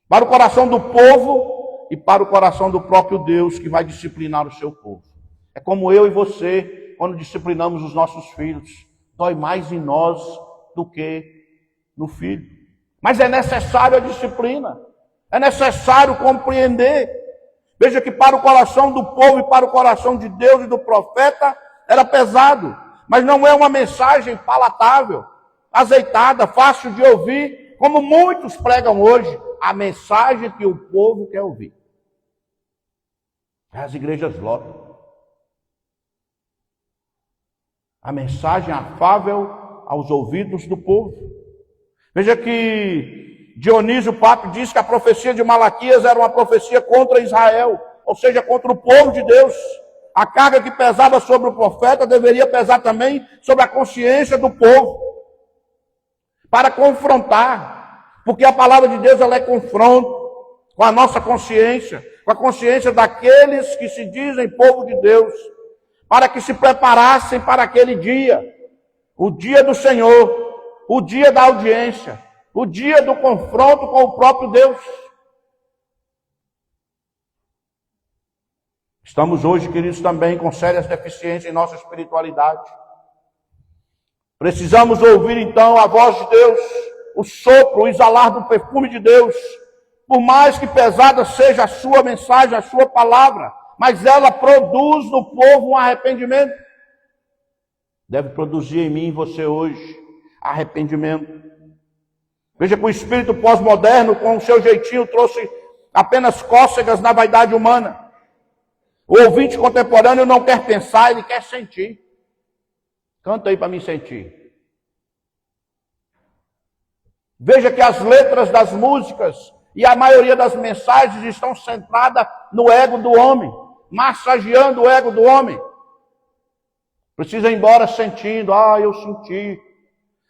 para o coração do povo e para o coração do próprio Deus, que vai disciplinar o seu povo. É como eu e você, quando disciplinamos os nossos filhos, dói mais em nós do que no filho. Mas é necessário a disciplina, é necessário compreender. Veja que para o coração do povo e para o coração de Deus e do profeta era pesado, mas não é uma mensagem palatável, azeitada, fácil de ouvir, como muitos pregam hoje, a mensagem que o povo quer ouvir. As igrejas lotam. A mensagem afável aos ouvidos do povo. Veja que Dionísio Papo diz que a profecia de Malaquias era uma profecia contra Israel, ou seja, contra o povo de Deus. A carga que pesava sobre o profeta deveria pesar também sobre a consciência do povo, para confrontar, porque a palavra de Deus ela é confronto com a nossa consciência, com a consciência daqueles que se dizem povo de Deus, para que se preparassem para aquele dia, o dia do Senhor, o dia da audiência, o dia do confronto com o próprio Deus. Estamos hoje, queridos, também com sérias deficiências em nossa espiritualidade. Precisamos ouvir então a voz de Deus, o sopro, o exalar do perfume de Deus. Por mais que pesada seja a sua mensagem, a sua palavra, mas ela produz no povo um arrependimento. Deve produzir em mim e em você hoje arrependimento. Veja que o espírito pós-moderno, com o seu jeitinho, trouxe apenas cócegas na vaidade humana. O ouvinte contemporâneo não quer pensar, ele quer sentir. Canta aí para mim sentir. Veja que as letras das músicas E a maioria das mensagens estão centradas no ego do homem, massageando o ego do homem. Precisa ir embora sentindo, eu senti.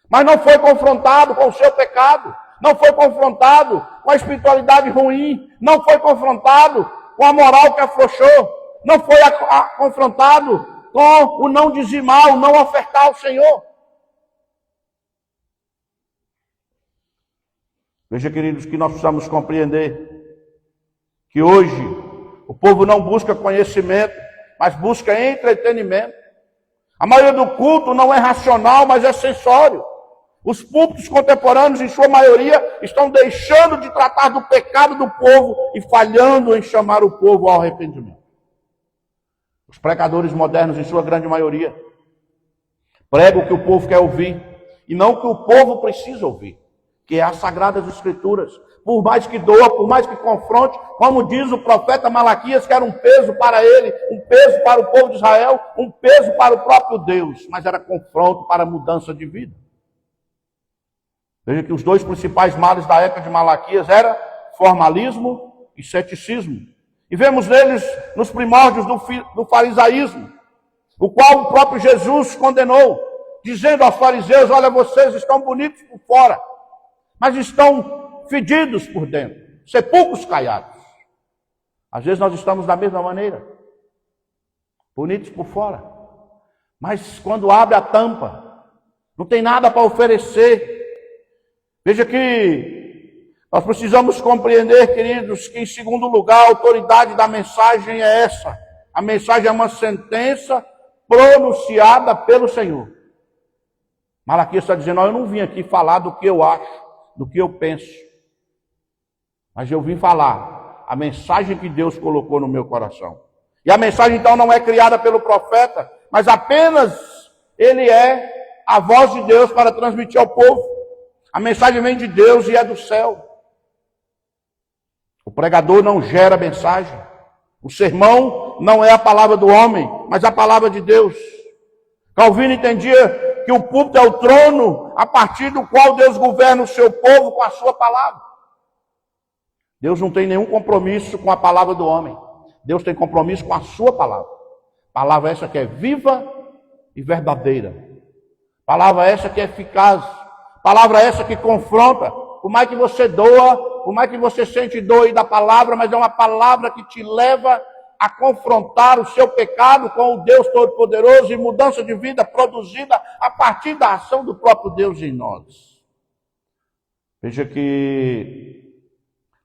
Mas não foi confrontado com o seu pecado, não foi confrontado com a espiritualidade ruim, não foi confrontado com a moral que afrouxou, não foi confrontado com o não dizimar, o não ofertar ao Senhor. Veja, queridos, que nós precisamos compreender que hoje o povo não busca conhecimento, mas busca entretenimento. A maioria do culto não é racional, mas é sensório. Os púlpitos contemporâneos, em sua maioria, estão deixando de tratar do pecado do povo e falhando em chamar o povo ao arrependimento. Os pregadores modernos, em sua grande maioria, pregam o que o povo quer ouvir e não o que o povo precisa ouvir, que é as Sagradas Escrituras. Por mais que doa, por mais que confronte, como diz o profeta Malaquias, que era um peso para ele, um peso para o povo de Israel, um peso para o próprio Deus, mas era confronto para mudança de vida. Veja que os dois principais males da época de Malaquias eram formalismo e ceticismo. E vemos neles nos primórdios do farisaísmo, o qual o próprio Jesus condenou, dizendo aos fariseus: olha, vocês estão bonitos por fora, mas estão fedidos por dentro, sepulcros caiados. Às vezes nós estamos da mesma maneira, bonitos por fora, mas quando abre a tampa, não tem nada para oferecer. Veja que nós precisamos compreender, queridos, que em segundo lugar a autoridade da mensagem é essa. A mensagem é uma sentença pronunciada pelo Senhor. Malaquias está dizendo: eu não vim aqui falar do que eu acho, do que eu penso, mas eu vim falar a mensagem que Deus colocou no meu coração. E a mensagem então não é criada pelo profeta, mas apenas ele é a voz de Deus para transmitir ao povo. A mensagem vem de Deus e é do céu. O pregador não gera mensagem. O sermão não é a palavra do homem, mas a palavra de Deus. Calvino entendia que o púlpito é o trono a partir do qual Deus governa o seu povo com a sua palavra. Deus não tem nenhum compromisso com a palavra do homem. Deus tem compromisso com a sua palavra. Palavra essa que é viva e verdadeira. Palavra essa que é eficaz. Palavra essa que confronta. Por mais que você doa, por mais que você sente dor da palavra, mas é uma palavra que te leva a confrontar o seu pecado com o Deus Todo-Poderoso e mudança de vida produzida a partir da ação do próprio Deus em nós. Veja que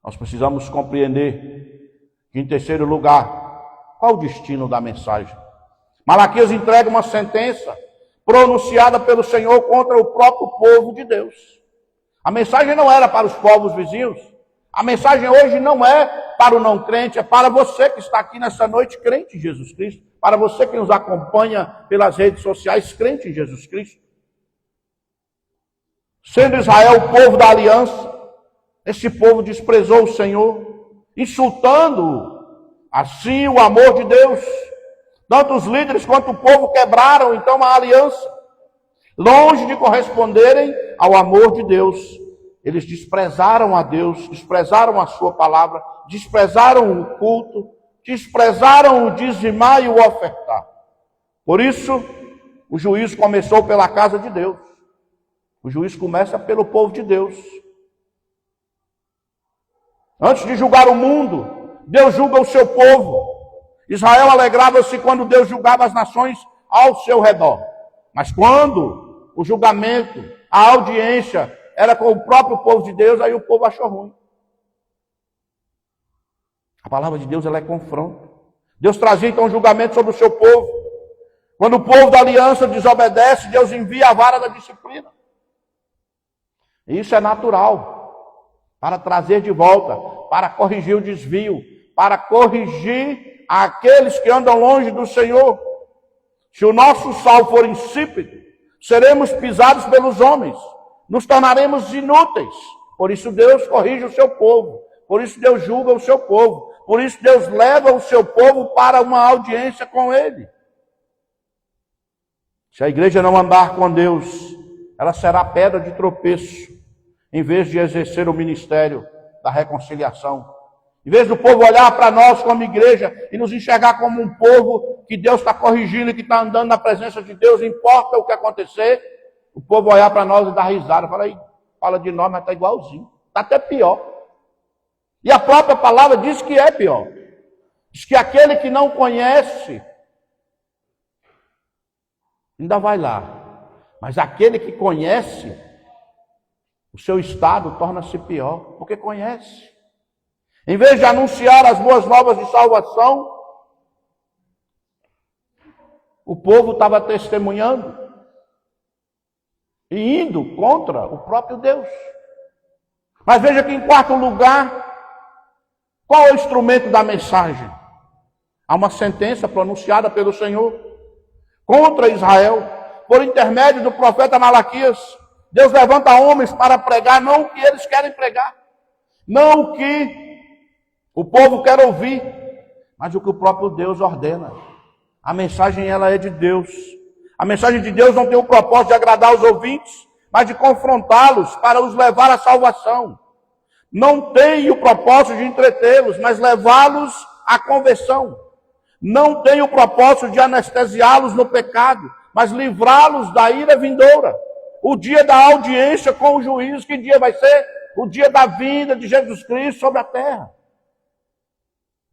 nós precisamos compreender que, em terceiro lugar, qual o destino da mensagem? Malaquias entrega uma sentença pronunciada pelo Senhor contra o próprio povo de Deus. A mensagem não era para os povos vizinhos. A mensagem hoje não é para o não crente, é para você que está aqui nessa noite crente em Jesus Cristo, para você que nos acompanha pelas redes sociais crente em Jesus Cristo. Sendo Israel o povo da aliança, esse povo desprezou o Senhor, insultando assim o amor de Deus. Tanto os líderes quanto o povo quebraram então a aliança. Longe de corresponderem ao amor de Deus, eles desprezaram a Deus, desprezaram a sua palavra, desprezaram o culto, desprezaram o dizimar e o ofertar. Por isso, o juízo começou pela casa de Deus. O juízo começa pelo povo de Deus. Antes de julgar o mundo, Deus julga o seu povo. Israel alegrava-se quando Deus julgava as nações ao seu redor. Mas quando o julgamento, a audiência era com o próprio povo de Deus, aí o povo achou ruim. A palavra de Deus, ela é confronto. Deus trazia então um julgamento sobre o seu povo. Quando o povo da aliança desobedece, Deus envia a vara da disciplina. E isso é natural, para trazer de volta, para corrigir o desvio, para corrigir aqueles que andam longe do Senhor. Se o nosso sal for insípido, seremos pisados pelos homens, nos tornaremos inúteis. Por isso Deus corrige o seu povo, por isso Deus julga o seu povo, por isso Deus leva o seu povo para uma audiência com Ele. Se a igreja não andar com Deus, ela será pedra de tropeço, em vez de exercer o ministério da reconciliação. Em vez do povo olhar para nós como igreja e nos enxergar como um povo que Deus está corrigindo e que está andando na presença de Deus, importa o que acontecer, o povo olhar para nós e dar risada. Fala de nós, mas está igualzinho. Está até pior. E a própria palavra diz que é pior. Diz que aquele que não conhece ainda vai lá. Mas aquele que conhece, o seu estado torna-se pior, porque conhece. Em vez de anunciar as boas novas de salvação, o povo estava testemunhando e indo contra o próprio Deus. Mas veja que em quarto lugar, qual é o instrumento da mensagem? Há uma sentença pronunciada pelo Senhor contra Israel, por intermédio do profeta Malaquias. Deus levanta homens para pregar, não o que eles querem pregar, não o que o povo quer ouvir, mas o que o próprio Deus ordena. A mensagem, ela é de Deus. A mensagem de Deus não tem o propósito de agradar os ouvintes, mas de confrontá-los para os levar à salvação. Não tem o propósito de entretê-los, mas levá-los à conversão. Não tem o propósito de anestesiá-los no pecado, mas livrá-los da ira vindoura. O dia da audiência com o juiz, que dia vai ser? O dia da vinda de Jesus Cristo sobre a terra.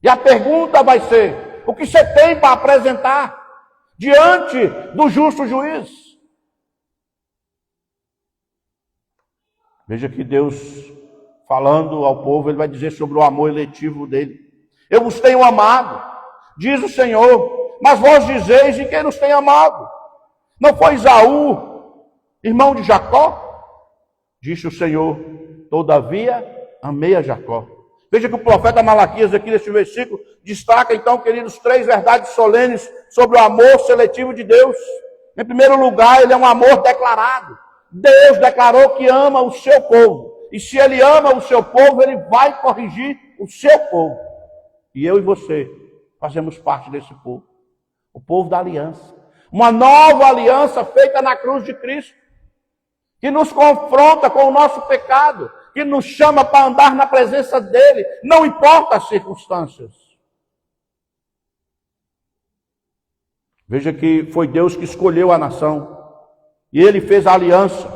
E a pergunta vai ser: o que você tem para apresentar diante do justo juiz? Veja que Deus, falando ao povo, ele vai dizer sobre o amor eletivo dele. Eu vos tenho amado, diz o Senhor, mas vós dizeis em quem nos tem amado. Não foi Esaú, irmão de Jacó? Disse o Senhor, todavia amei a Jacó. Veja que o profeta Malaquias aqui nesse versículo destaca então, queridos, 3 verdades solenes sobre o amor seletivo de Deus. Em primeiro lugar, ele é um amor declarado. Deus declarou que ama o seu povo. E se ele ama o seu povo, ele vai corrigir o seu povo. E eu e você fazemos parte desse povo. O povo da aliança. Uma nova aliança feita na cruz de Cristo, que nos confronta com o nosso pecado, que nos chama para andar na presença dele, não importa as circunstâncias. Veja que foi Deus que escolheu a nação, e ele fez a aliança,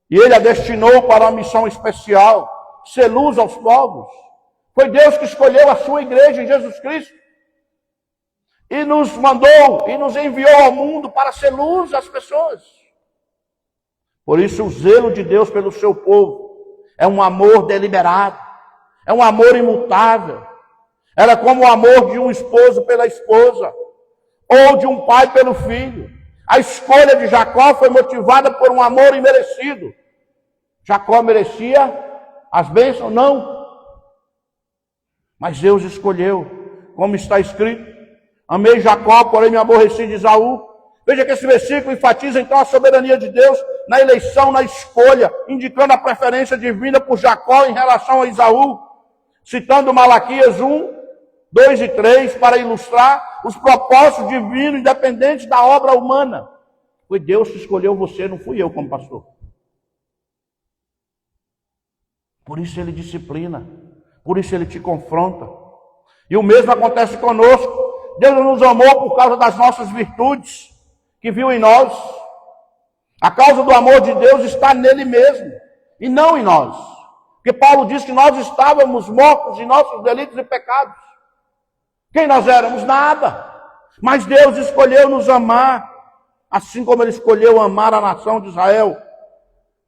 e ele a destinou para uma missão especial, ser luz aos povos. Foi Deus que escolheu a sua igreja em Jesus Cristo, e nos mandou, e nos enviou ao mundo para ser luz às pessoas. Por isso o zelo de Deus pelo seu povo é um amor deliberado, é um amor imutável. Era como o amor de um esposo pela esposa, ou de um pai pelo filho. A escolha de Jacó foi motivada por um amor imerecido. Jacó merecia as bênçãos? Não. Mas Deus escolheu, como está escrito, amei Jacó, porém me aborreci de Esaú. Veja que esse versículo enfatiza então a soberania de Deus na eleição, na escolha, indicando a preferência divina por Jacó em relação a Esaú, citando Malaquias 1, 2 e 3, para ilustrar os propósitos divinos independentes da obra humana. Foi Deus que escolheu você, não fui eu como pastor. Por isso ele disciplina, por isso ele te confronta. E o mesmo acontece conosco. Deus nos amou por causa das nossas virtudes, que viu em nós. A causa do amor de Deus está nele mesmo, e não em nós. Porque Paulo diz que nós estávamos mortos em nossos delitos e pecados. Quem nós éramos? Nada. Mas Deus escolheu nos amar, assim como ele escolheu amar a nação de Israel.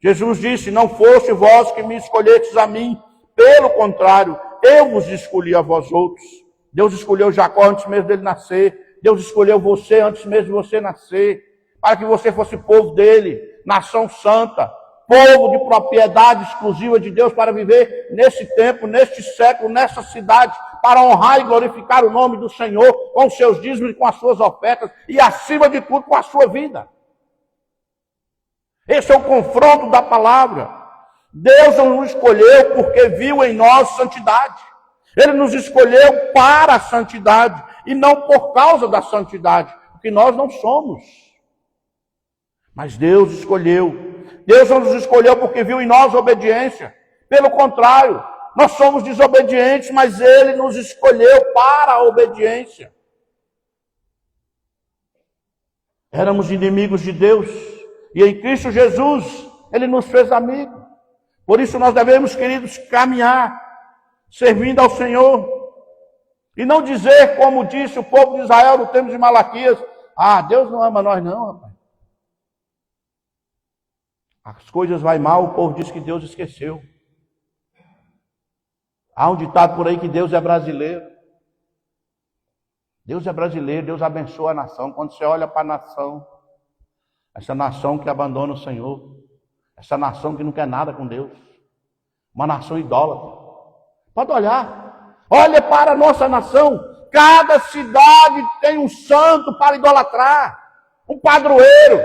Jesus disse, não foste vós que me escolhestes a mim, pelo contrário, eu vos escolhi a vós outros. Deus escolheu Jacó antes mesmo dele nascer. Deus escolheu você antes mesmo de você nascer, para que você fosse povo dele, nação santa, povo de propriedade exclusiva de Deus, para viver nesse tempo, neste século, nessa cidade, para honrar e glorificar o nome do Senhor, com os seus dízimos e com as suas ofertas, e acima de tudo com a sua vida. Esse é o confronto da palavra. Deus não nos escolheu porque viu em nós santidade. Ele nos escolheu para a santidade, e não por causa da santidade, porque nós não somos. Mas Deus escolheu. Deus não nos escolheu porque viu em nós obediência. Pelo contrário, Nós somos desobedientes, mas Ele nos escolheu para a obediência. Éramos inimigos de Deus, e em Cristo Jesus, Ele nos fez amigo. Por isso nós devemos, queridos, caminhar, servindo ao Senhor. E não dizer, como disse o povo de Israel no tempo de Malaquias, Deus não ama nós não, rapaz. As coisas vai mal, o povo diz que Deus esqueceu. Há um ditado por aí que Deus é brasileiro. Deus é brasileiro, Deus abençoa a nação. Quando você olha para a nação, essa nação que abandona o Senhor, essa nação que não quer nada com Deus, uma nação idólatra. Pode olhar, olha para a nossa nação, cada cidade tem um santo para idolatrar, um padroeiro.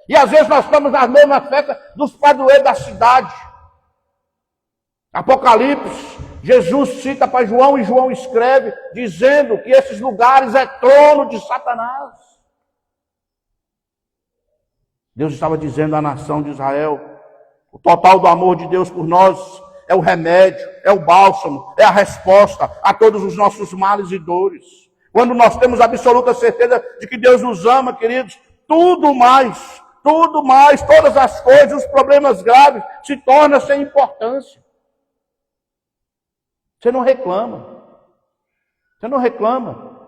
E às vezes nós estamos nas mesmas festas dos padroeiros da cidade. Apocalipse, Jesus cita para João e João escreve, dizendo que esses lugares é trono de Satanás. Deus estava dizendo à nação de Israel, o total do amor de Deus por nós é o remédio, é o bálsamo, é a resposta a todos os nossos males e dores. Quando nós temos absoluta certeza de que Deus nos ama, queridos, tudo mais, todas as coisas, os problemas graves, se tornam sem importância. Você não reclama. Você não reclama.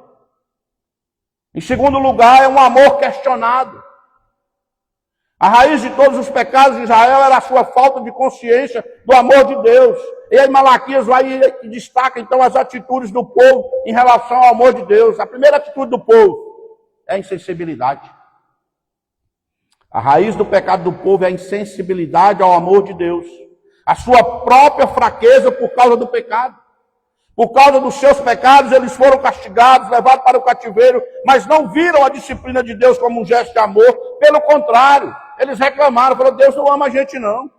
Em segundo lugar, é um amor questionado. A raiz de todos os pecados de Israel era a sua falta de consciência do amor de Deus. E aí Malaquias vai e destaca então as atitudes do povo em relação ao amor de Deus. A primeira atitude do povo é a insensibilidade. A raiz do pecado do povo é a insensibilidade ao amor de Deus. A sua própria fraqueza por causa do pecado. Por causa dos seus pecados, eles foram castigados, levados para o cativeiro, mas não viram a disciplina de Deus como um gesto de amor. Pelo contrário, eles reclamaram, falaram, Deus não ama a gente não.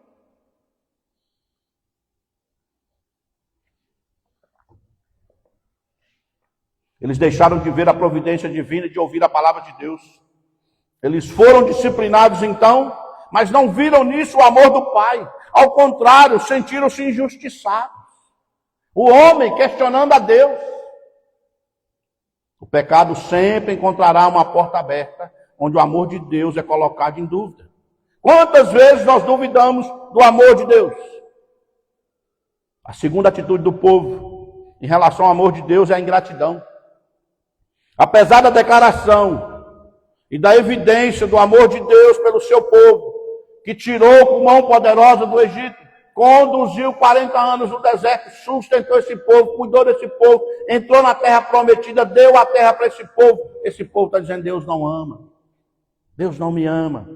Eles deixaram de ver a providência divina e de ouvir a palavra de Deus. Eles foram disciplinados então, mas não viram nisso o amor do Pai. Ao contrário, sentiram-se injustiçados. O homem questionando a Deus. O pecado sempre encontrará uma porta aberta, onde o amor de Deus é colocado em dúvida. Quantas vezes nós duvidamos do amor de Deus? A segunda atitude do povo em relação ao amor de Deus é a ingratidão. Apesar da declaração e da evidência do amor de Deus pelo seu povo, que tirou com mão poderosa do Egito, conduziu 40 anos no deserto, sustentou esse povo, cuidou desse povo, entrou na terra prometida, deu a terra para esse povo está dizendo, Deus não ama, Deus não me ama.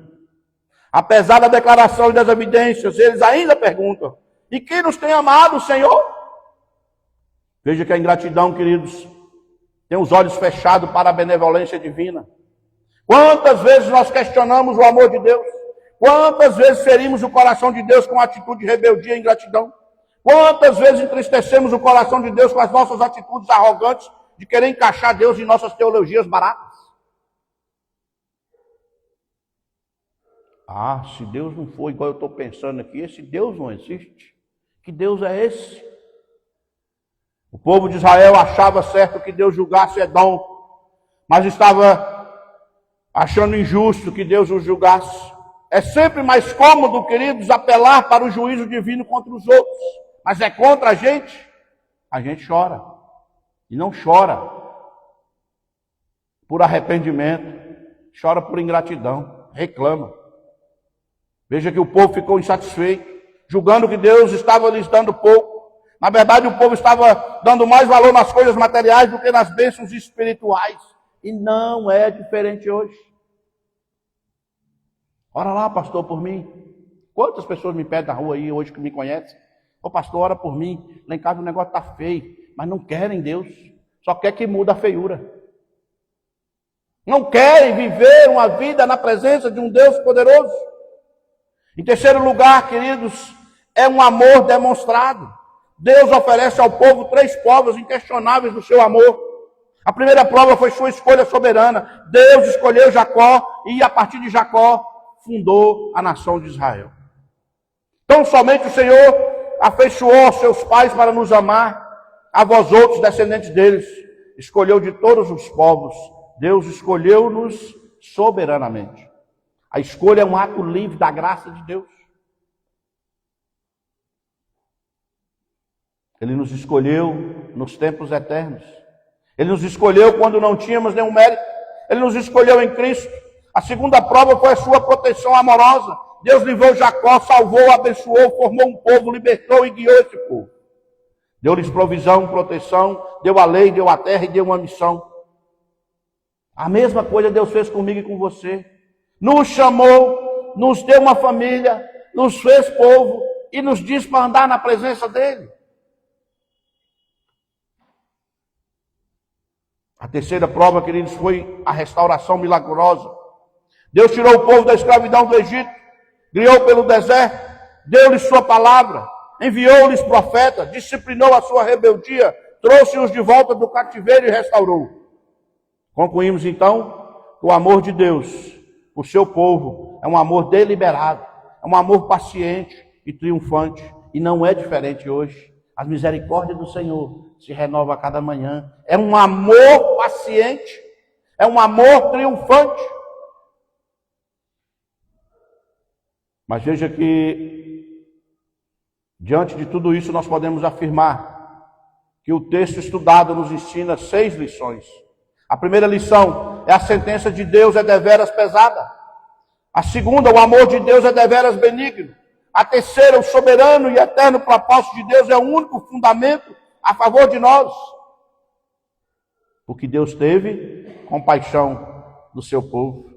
Apesar da declaração e das evidências, eles ainda perguntam, e quem nos tem amado, Senhor? Veja que a ingratidão, queridos, tem os olhos fechados para a benevolência divina. Quantas vezes nós questionamos o amor de Deus? Quantas vezes ferimos o coração de Deus com atitude de rebeldia e ingratidão? Quantas vezes entristecemos o coração de Deus com as nossas atitudes arrogantes de querer encaixar Deus em nossas teologias baratas? Se Deus não for igual eu estou pensando aqui, esse Deus não existe. Que Deus é esse? O povo de Israel achava certo que Deus julgasse Edom, mas estava achando injusto que Deus os julgasse. É sempre mais cômodo, queridos, apelar para o juízo divino contra os outros. Mas é contra a gente chora. E não chora por arrependimento, chora por ingratidão, reclama. Veja que o povo ficou insatisfeito, julgando que Deus estava lhes dando pouco. Na verdade, o povo estava dando mais valor nas coisas materiais do que nas bênçãos espirituais. E não é diferente hoje. Ora lá, pastor, por mim. Quantas pessoas me pedem na rua aí hoje que me conhecem? Ô pastor, ora por mim. Lá em casa o negócio está feio. Mas não querem Deus. Só quer que mude a feiura. Não querem viver uma vida na presença de um Deus poderoso. Em terceiro lugar, queridos, é um amor demonstrado. Deus oferece ao povo 3 provas inquestionáveis do seu amor. A primeira prova foi sua escolha soberana. Deus escolheu Jacó e a partir de Jacó fundou a nação de Israel. Então somente o Senhor afeiçoou aos seus pais para nos amar, a vós outros, descendentes deles, escolheu de todos os povos. Deus escolheu-nos soberanamente. A escolha é um ato livre da graça de Deus. Ele nos escolheu nos tempos eternos. Ele nos escolheu quando não tínhamos nenhum mérito. Ele nos escolheu em Cristo. A segunda prova foi a sua proteção amorosa. Deus livrou Jacó, salvou, abençoou, formou um povo, libertou e guiou esse povo. Deu-lhes provisão, proteção, deu a lei, deu a terra e deu uma missão. A mesma coisa Deus fez comigo e com você. Nos chamou, nos deu uma família, nos fez povo e nos diz para andar na presença dele. A terceira prova, queridos, foi a restauração milagrosa. Deus tirou o povo da escravidão do Egito, guiou pelo deserto, deu-lhes sua palavra, enviou-lhes profeta, disciplinou a sua rebeldia, trouxe-os de volta do cativeiro e restaurou. Concluímos então que o amor de Deus, o seu povo, é um amor deliberado, é um amor paciente e triunfante, e não é diferente hoje. As misericórdias do Senhor se renovam a cada manhã. É um amor paciente, é um amor triunfante. Mas veja que, diante de tudo isso, nós podemos afirmar que o texto estudado nos ensina 6 lições. A primeira lição é a sentença de Deus é deveras pesada. A segunda, o amor de Deus é deveras benigno. A terceira, o soberano e eterno propósito de Deus é o único fundamento a favor de nós. Porque Deus teve compaixão do seu povo.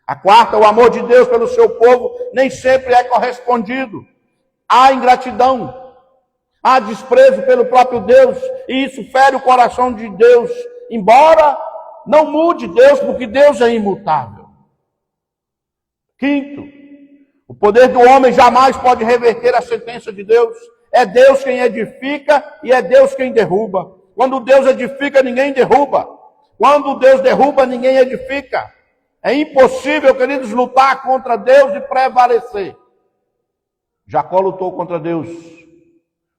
A quarta, o amor de Deus pelo seu povo nem sempre é correspondido. Há ingratidão, há desprezo pelo próprio Deus, e isso fere o coração de Deus, embora não mude Deus, porque Deus é imutável. Quinto, o poder do homem jamais pode reverter a sentença de Deus. É Deus quem edifica e é Deus quem derruba. Quando Deus edifica, ninguém derruba. Quando Deus derruba, ninguém edifica. É impossível, queridos, lutar contra Deus e prevalecer. Jacó lutou contra Deus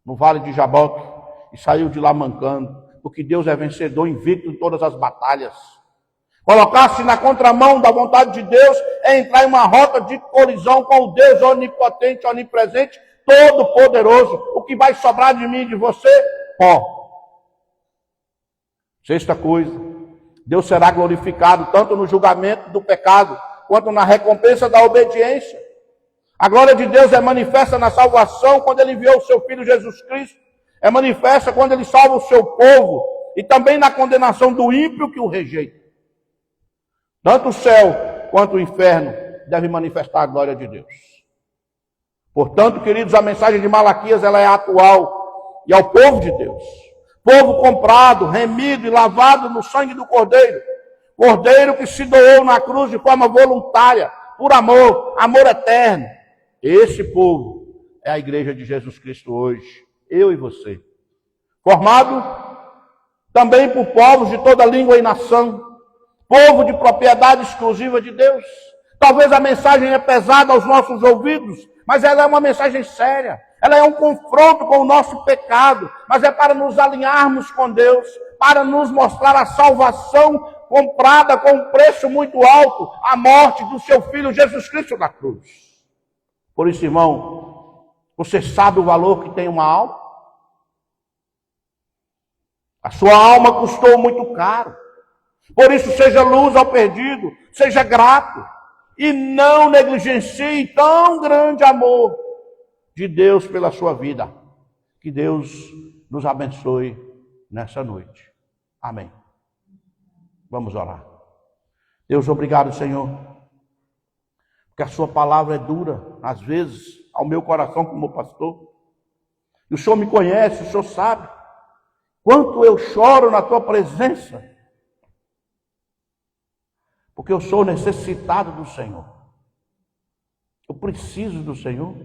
no vale de Jaboque e saiu de lá mancando, porque Deus é vencedor, invicto em todas as batalhas. Colocar-se na contramão da vontade de Deus é entrar em uma rota de colisão com o Deus onipotente, onipresente, todo-poderoso. O que vai sobrar de mim e de você? Pó. Sexta coisa, Deus será glorificado tanto no julgamento do pecado, quanto na recompensa da obediência. A glória de Deus é manifesta na salvação quando Ele enviou o seu Filho Jesus Cristo. É manifesta quando Ele salva o seu povo. E também na condenação do ímpio que o rejeita. Tanto o céu quanto o inferno devem manifestar a glória de Deus. Portanto, queridos, a mensagem de Malaquias ela é atual e ao povo de Deus. Povo comprado, remido e lavado no sangue do Cordeiro. Cordeiro que se doou na cruz de forma voluntária, por amor, amor eterno. Esse povo é a igreja de Jesus Cristo hoje, eu e você. Formado também por povos de toda língua e nação. Povo de propriedade exclusiva de Deus. Talvez a mensagem é pesada aos nossos ouvidos, mas ela é uma mensagem séria. Ela é um confronto com o nosso pecado, mas é para nos alinharmos com Deus, para nos mostrar a salvação comprada com um preço muito alto, a morte do seu Filho Jesus Cristo na cruz. Por isso, irmão, você sabe o valor que tem uma alma? A sua alma custou muito caro. Por isso, seja luz ao perdido, seja grato e não negligencie tão grande amor de Deus pela sua vida. Que Deus nos abençoe nessa noite. Amém. Vamos orar. Deus, obrigado, Senhor, porque a sua palavra é dura, às vezes, ao meu coração como pastor. E o Senhor me conhece, o Senhor sabe quanto eu choro na tua presença, porque eu sou necessitado do Senhor. Eu preciso do Senhor.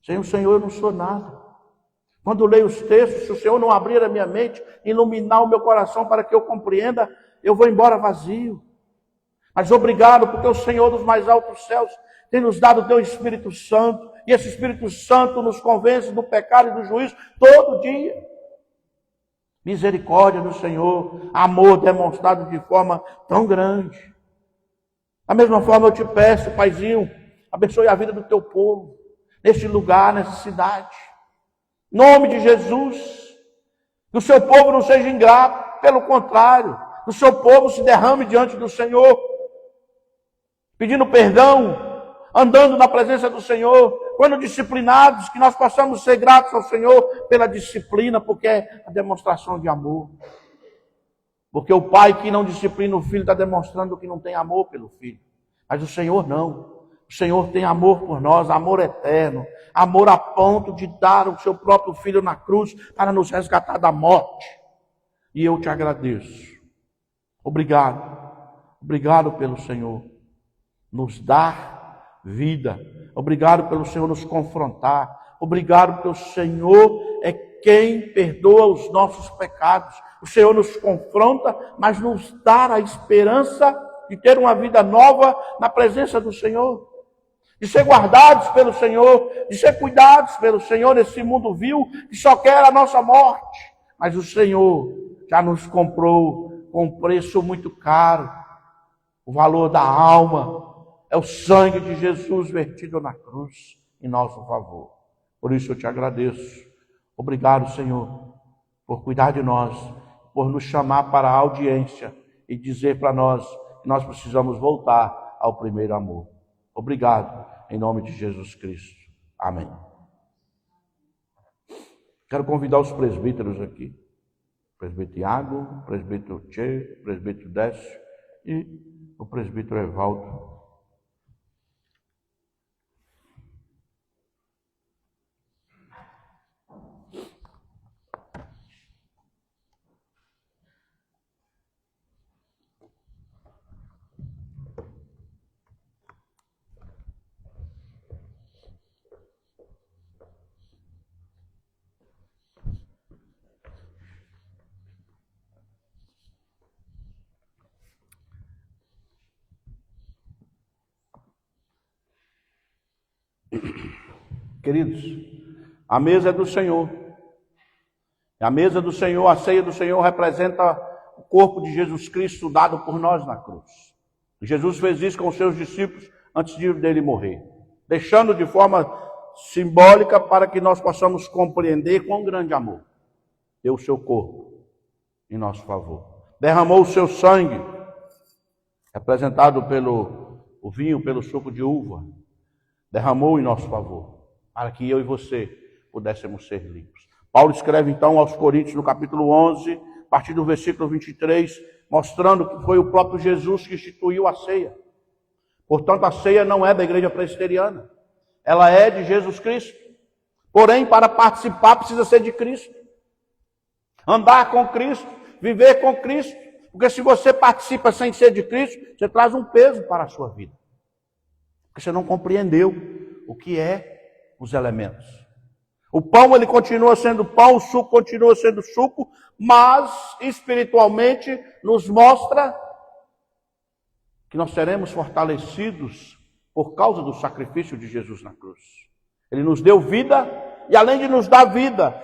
Sem o Senhor eu não sou nada. Quando eu leio os textos, se o Senhor não abrir a minha mente, iluminar o meu coração para que eu compreenda, eu vou embora vazio. Mas obrigado, porque o Senhor dos mais altos céus tem nos dado o teu Espírito Santo, e esse Espírito Santo nos convence do pecado e do juízo todo dia. Misericórdia do Senhor, amor demonstrado de forma tão grande. Da mesma forma eu te peço, Paizinho, abençoe a vida do teu povo, neste lugar, nessa cidade. Em nome de Jesus, que o seu povo não seja ingrato, pelo contrário, que o seu povo se derrame diante do Senhor, pedindo perdão, andando na presença do Senhor, quando disciplinados, que nós possamos ser gratos ao Senhor pela disciplina, porque é a demonstração de amor. Porque o pai que não disciplina o filho está demonstrando que não tem amor pelo filho. Mas o Senhor não. O Senhor tem amor por nós, amor eterno, amor a ponto de dar o seu próprio filho na cruz para nos resgatar da morte. E eu te agradeço. Obrigado. Obrigado pelo Senhor nos dar vida. Obrigado pelo Senhor nos confrontar. Obrigado porque o Senhor é quem perdoa os nossos pecados. O Senhor nos confronta, mas nos dá a esperança de ter uma vida nova na presença do Senhor. De ser guardados pelo Senhor, de ser cuidados pelo Senhor nesse mundo vil que só quer a nossa morte. Mas o Senhor já nos comprou com um preço muito caro. O valor da alma é o sangue de Jesus vertido na cruz em nosso favor. Por isso eu te agradeço. Obrigado, Senhor, por cuidar de nós, por nos chamar para a audiência e dizer para nós que nós precisamos voltar ao primeiro amor. Obrigado, em nome de Jesus Cristo. Amém. Quero convidar os presbíteros aqui. O presbítero Iago, o presbítero Tchê, o presbítero Décio e o presbítero Evaldo. Queridos, a mesa é do Senhor. A mesa do Senhor, a ceia do Senhor representa o corpo de Jesus Cristo dado por nós na cruz. Jesus fez isso com os seus discípulos antes dele morrer, deixando de forma simbólica para que nós possamos compreender quão grande amor deu o seu corpo em nosso favor. Derramou o seu sangue, representado pelo vinho, pelo suco de uva, derramou em nosso favor, para que eu e você pudéssemos ser limpos. Paulo escreve então aos Coríntios, no capítulo 11, a partir do versículo 23, mostrando que foi o próprio Jesus que instituiu a ceia. Portanto, a ceia não é da igreja presbiteriana, ela é de Jesus Cristo. Porém, para participar precisa ser de Cristo. Andar com Cristo, viver com Cristo. Porque se você participa sem ser de Cristo, você traz um peso para a sua vida. Porque você não compreendeu o que é os elementos. O pão, ele continua sendo pão, o suco continua sendo suco, mas espiritualmente nos mostra que nós seremos fortalecidos por causa do sacrifício de Jesus na cruz. Ele nos deu vida e além de nos dar vida,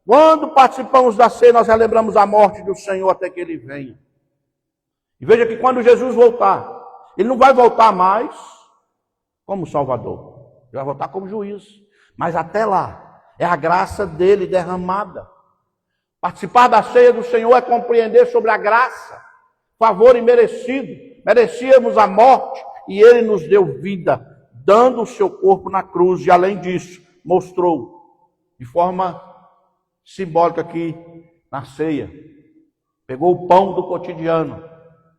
quando participamos da ceia, nós relembramos a morte do Senhor até que Ele venha. E veja que quando Jesus voltar, Ele não vai voltar mais como Salvador, Ele vai voltar como juiz. Mas até lá, é a graça dele derramada. Participar da ceia do Senhor é compreender sobre a graça, favor imerecido. Merecíamos a morte e Ele nos deu vida, dando o seu corpo na cruz. E além disso, mostrou de forma simbólica aqui na ceia. Pegou o pão do cotidiano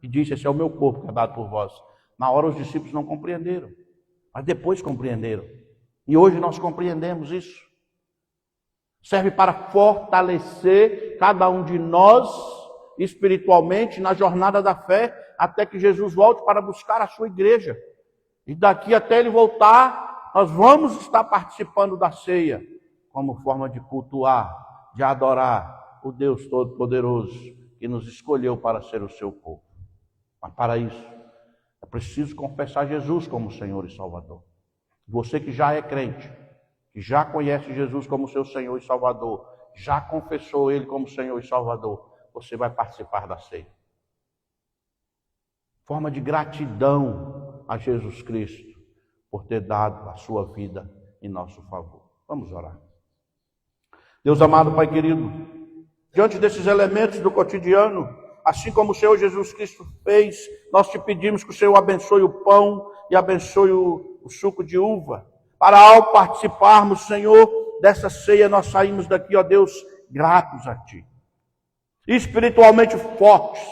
e disse: esse é o meu corpo que é dado por vós. Na hora os discípulos não compreenderam, mas depois compreenderam. E hoje nós compreendemos isso. Serve para fortalecer cada um de nós espiritualmente na jornada da fé, até que Jesus volte para buscar a sua igreja. E daqui até Ele voltar, nós vamos estar participando da ceia, como forma de cultuar, de adorar o Deus Todo-Poderoso, que nos escolheu para ser o seu povo. Mas para isso, é preciso confessar Jesus como Senhor e Salvador. Você que já é crente, que já conhece Jesus como seu Senhor e Salvador, já confessou Ele como Senhor e Salvador, você vai participar da ceia. Forma de gratidão a Jesus Cristo por ter dado a sua vida em nosso favor. Vamos orar. Deus amado, Pai querido, diante desses elementos do cotidiano, assim como o Senhor Jesus Cristo fez, nós te pedimos que o Senhor abençoe o pão e abençoe o suco de uva, para ao participarmos, Senhor, dessa ceia, nós saímos daqui, ó Deus, gratos a Ti, espiritualmente fortes,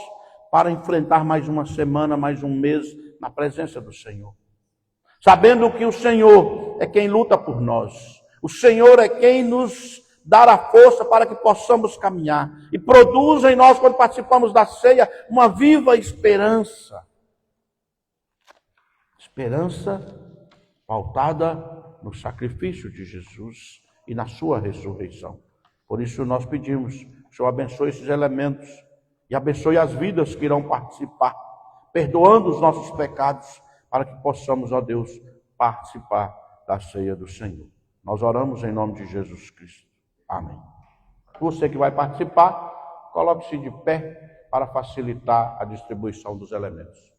para enfrentar mais uma semana, mais um mês, na presença do Senhor. Sabendo que o Senhor é quem luta por nós, o Senhor é quem nos dá a força para que possamos caminhar, e produz em nós, quando participamos da ceia, uma viva esperança. Esperança pautada no sacrifício de Jesus e na sua ressurreição. Por isso nós pedimos, que o Senhor abençoe esses elementos e abençoe as vidas que irão participar, perdoando os nossos pecados, para que possamos, ó Deus, participar da ceia do Senhor. Nós oramos em nome de Jesus Cristo. Amém. Você que vai participar, coloque-se de pé para facilitar a distribuição dos elementos.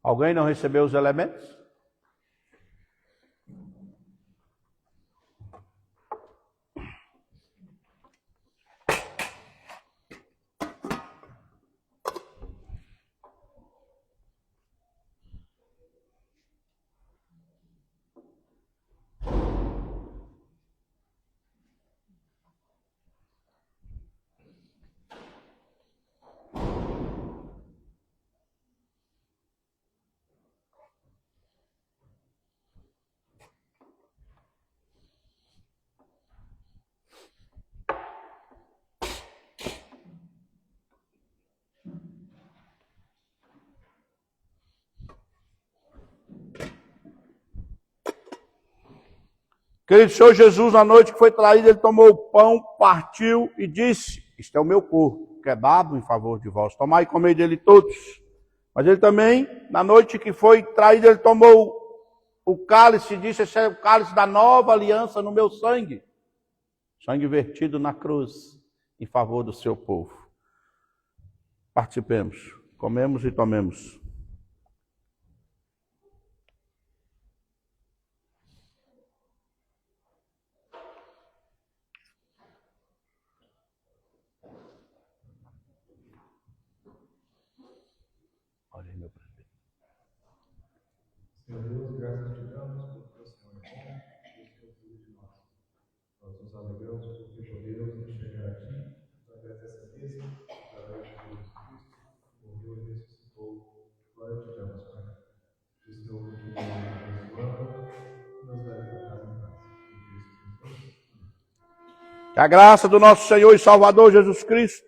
Alguém não recebeu os elementos? Querido Senhor Jesus, na noite que foi traído, ele tomou o pão, partiu e disse: isto é o meu corpo, que é dado em favor de vós. Tomai e comei dele todos. Mas ele também, na noite que foi traído, ele tomou o cálice e disse: esse é o cálice da nova aliança no meu sangue. Sangue vertido na cruz. em favor do seu povo. Participemos, comemos e tomemos. Olha aí, meu prefeito. Senhor Deus, graças te damos porque o Senhor é bom e o Senhor cuida de nós. Nós nos alegramos porque podemos nos chegar a ti através dessa mesa, através de Jesus Cristo, que morreu e ressuscitou. Glória te damos, Pai. Que o Senhor continue nos abençoando e nos leve a casa em paz. Em Cristo Jesus. Que a graça do nosso Senhor e Salvador Jesus Cristo,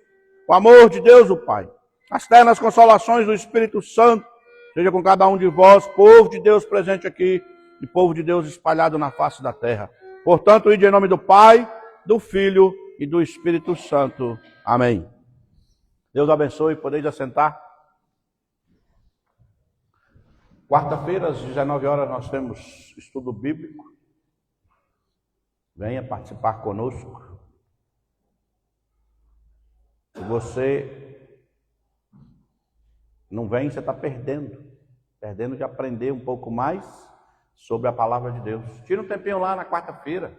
o amor de Deus o Pai, as ternas consolações do Espírito Santo, seja com cada um de vós, povo de Deus presente aqui e povo de Deus espalhado na face da terra. Portanto, ide em nome do Pai, do Filho e do Espírito Santo. Amém. Deus abençoe, podeis assentar. Quarta-feira, às 19 horas, nós temos estudo bíblico. Venha participar conosco. Se você não vem, você está perdendo de aprender um pouco mais sobre a palavra de Deus. Tira um tempinho lá na quarta-feira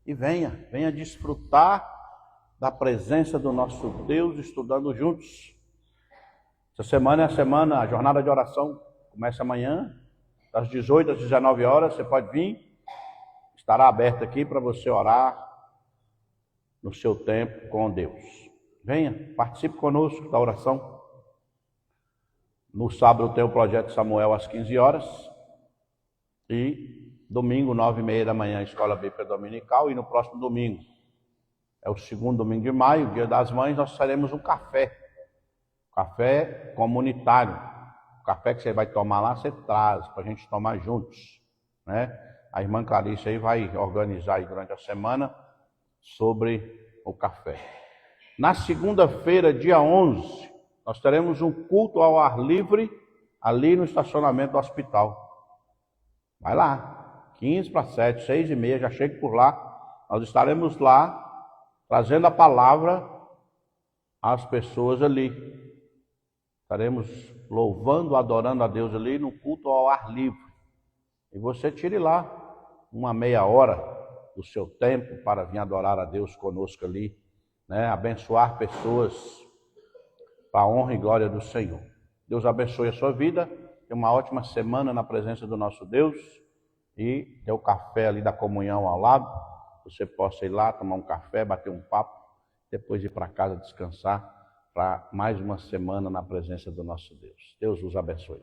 e venha desfrutar da presença do nosso Deus, estudando juntos. Essa semana é a jornada de oração, começa amanhã, das 18 às 19 horas, você pode vir, estará aberto aqui para você orar no seu tempo com Deus. Venha, participe conosco da oração. No sábado tem o Projeto Samuel às 15 horas e domingo, 9h30 da manhã, Escola Bíblica Dominical, e no próximo domingo, é o segundo domingo de maio, Dia das Mães, nós faremos um café comunitário. O café que você vai tomar lá, você traz para a gente tomar juntos, né? A irmã Clarice aí vai organizar aí durante a semana sobre o café. Na segunda-feira, dia 11, nós teremos um culto ao ar livre ali no estacionamento do hospital. Vai lá, 6:15, 6:30, já chega por lá. Nós estaremos lá trazendo a palavra às pessoas ali. Estaremos louvando, adorando a Deus ali no culto ao ar livre. E você tire lá uma meia hora do seu tempo para vir adorar a Deus conosco ali, né? Abençoar pessoas para a honra e glória do Senhor. Deus abençoe a sua vida, tenha uma ótima semana na presença do nosso Deus e ter o café ali da comunhão ao lado, você possa ir lá tomar um café, bater um papo, depois ir para casa descansar para mais uma semana na presença do nosso Deus. Deus os abençoe.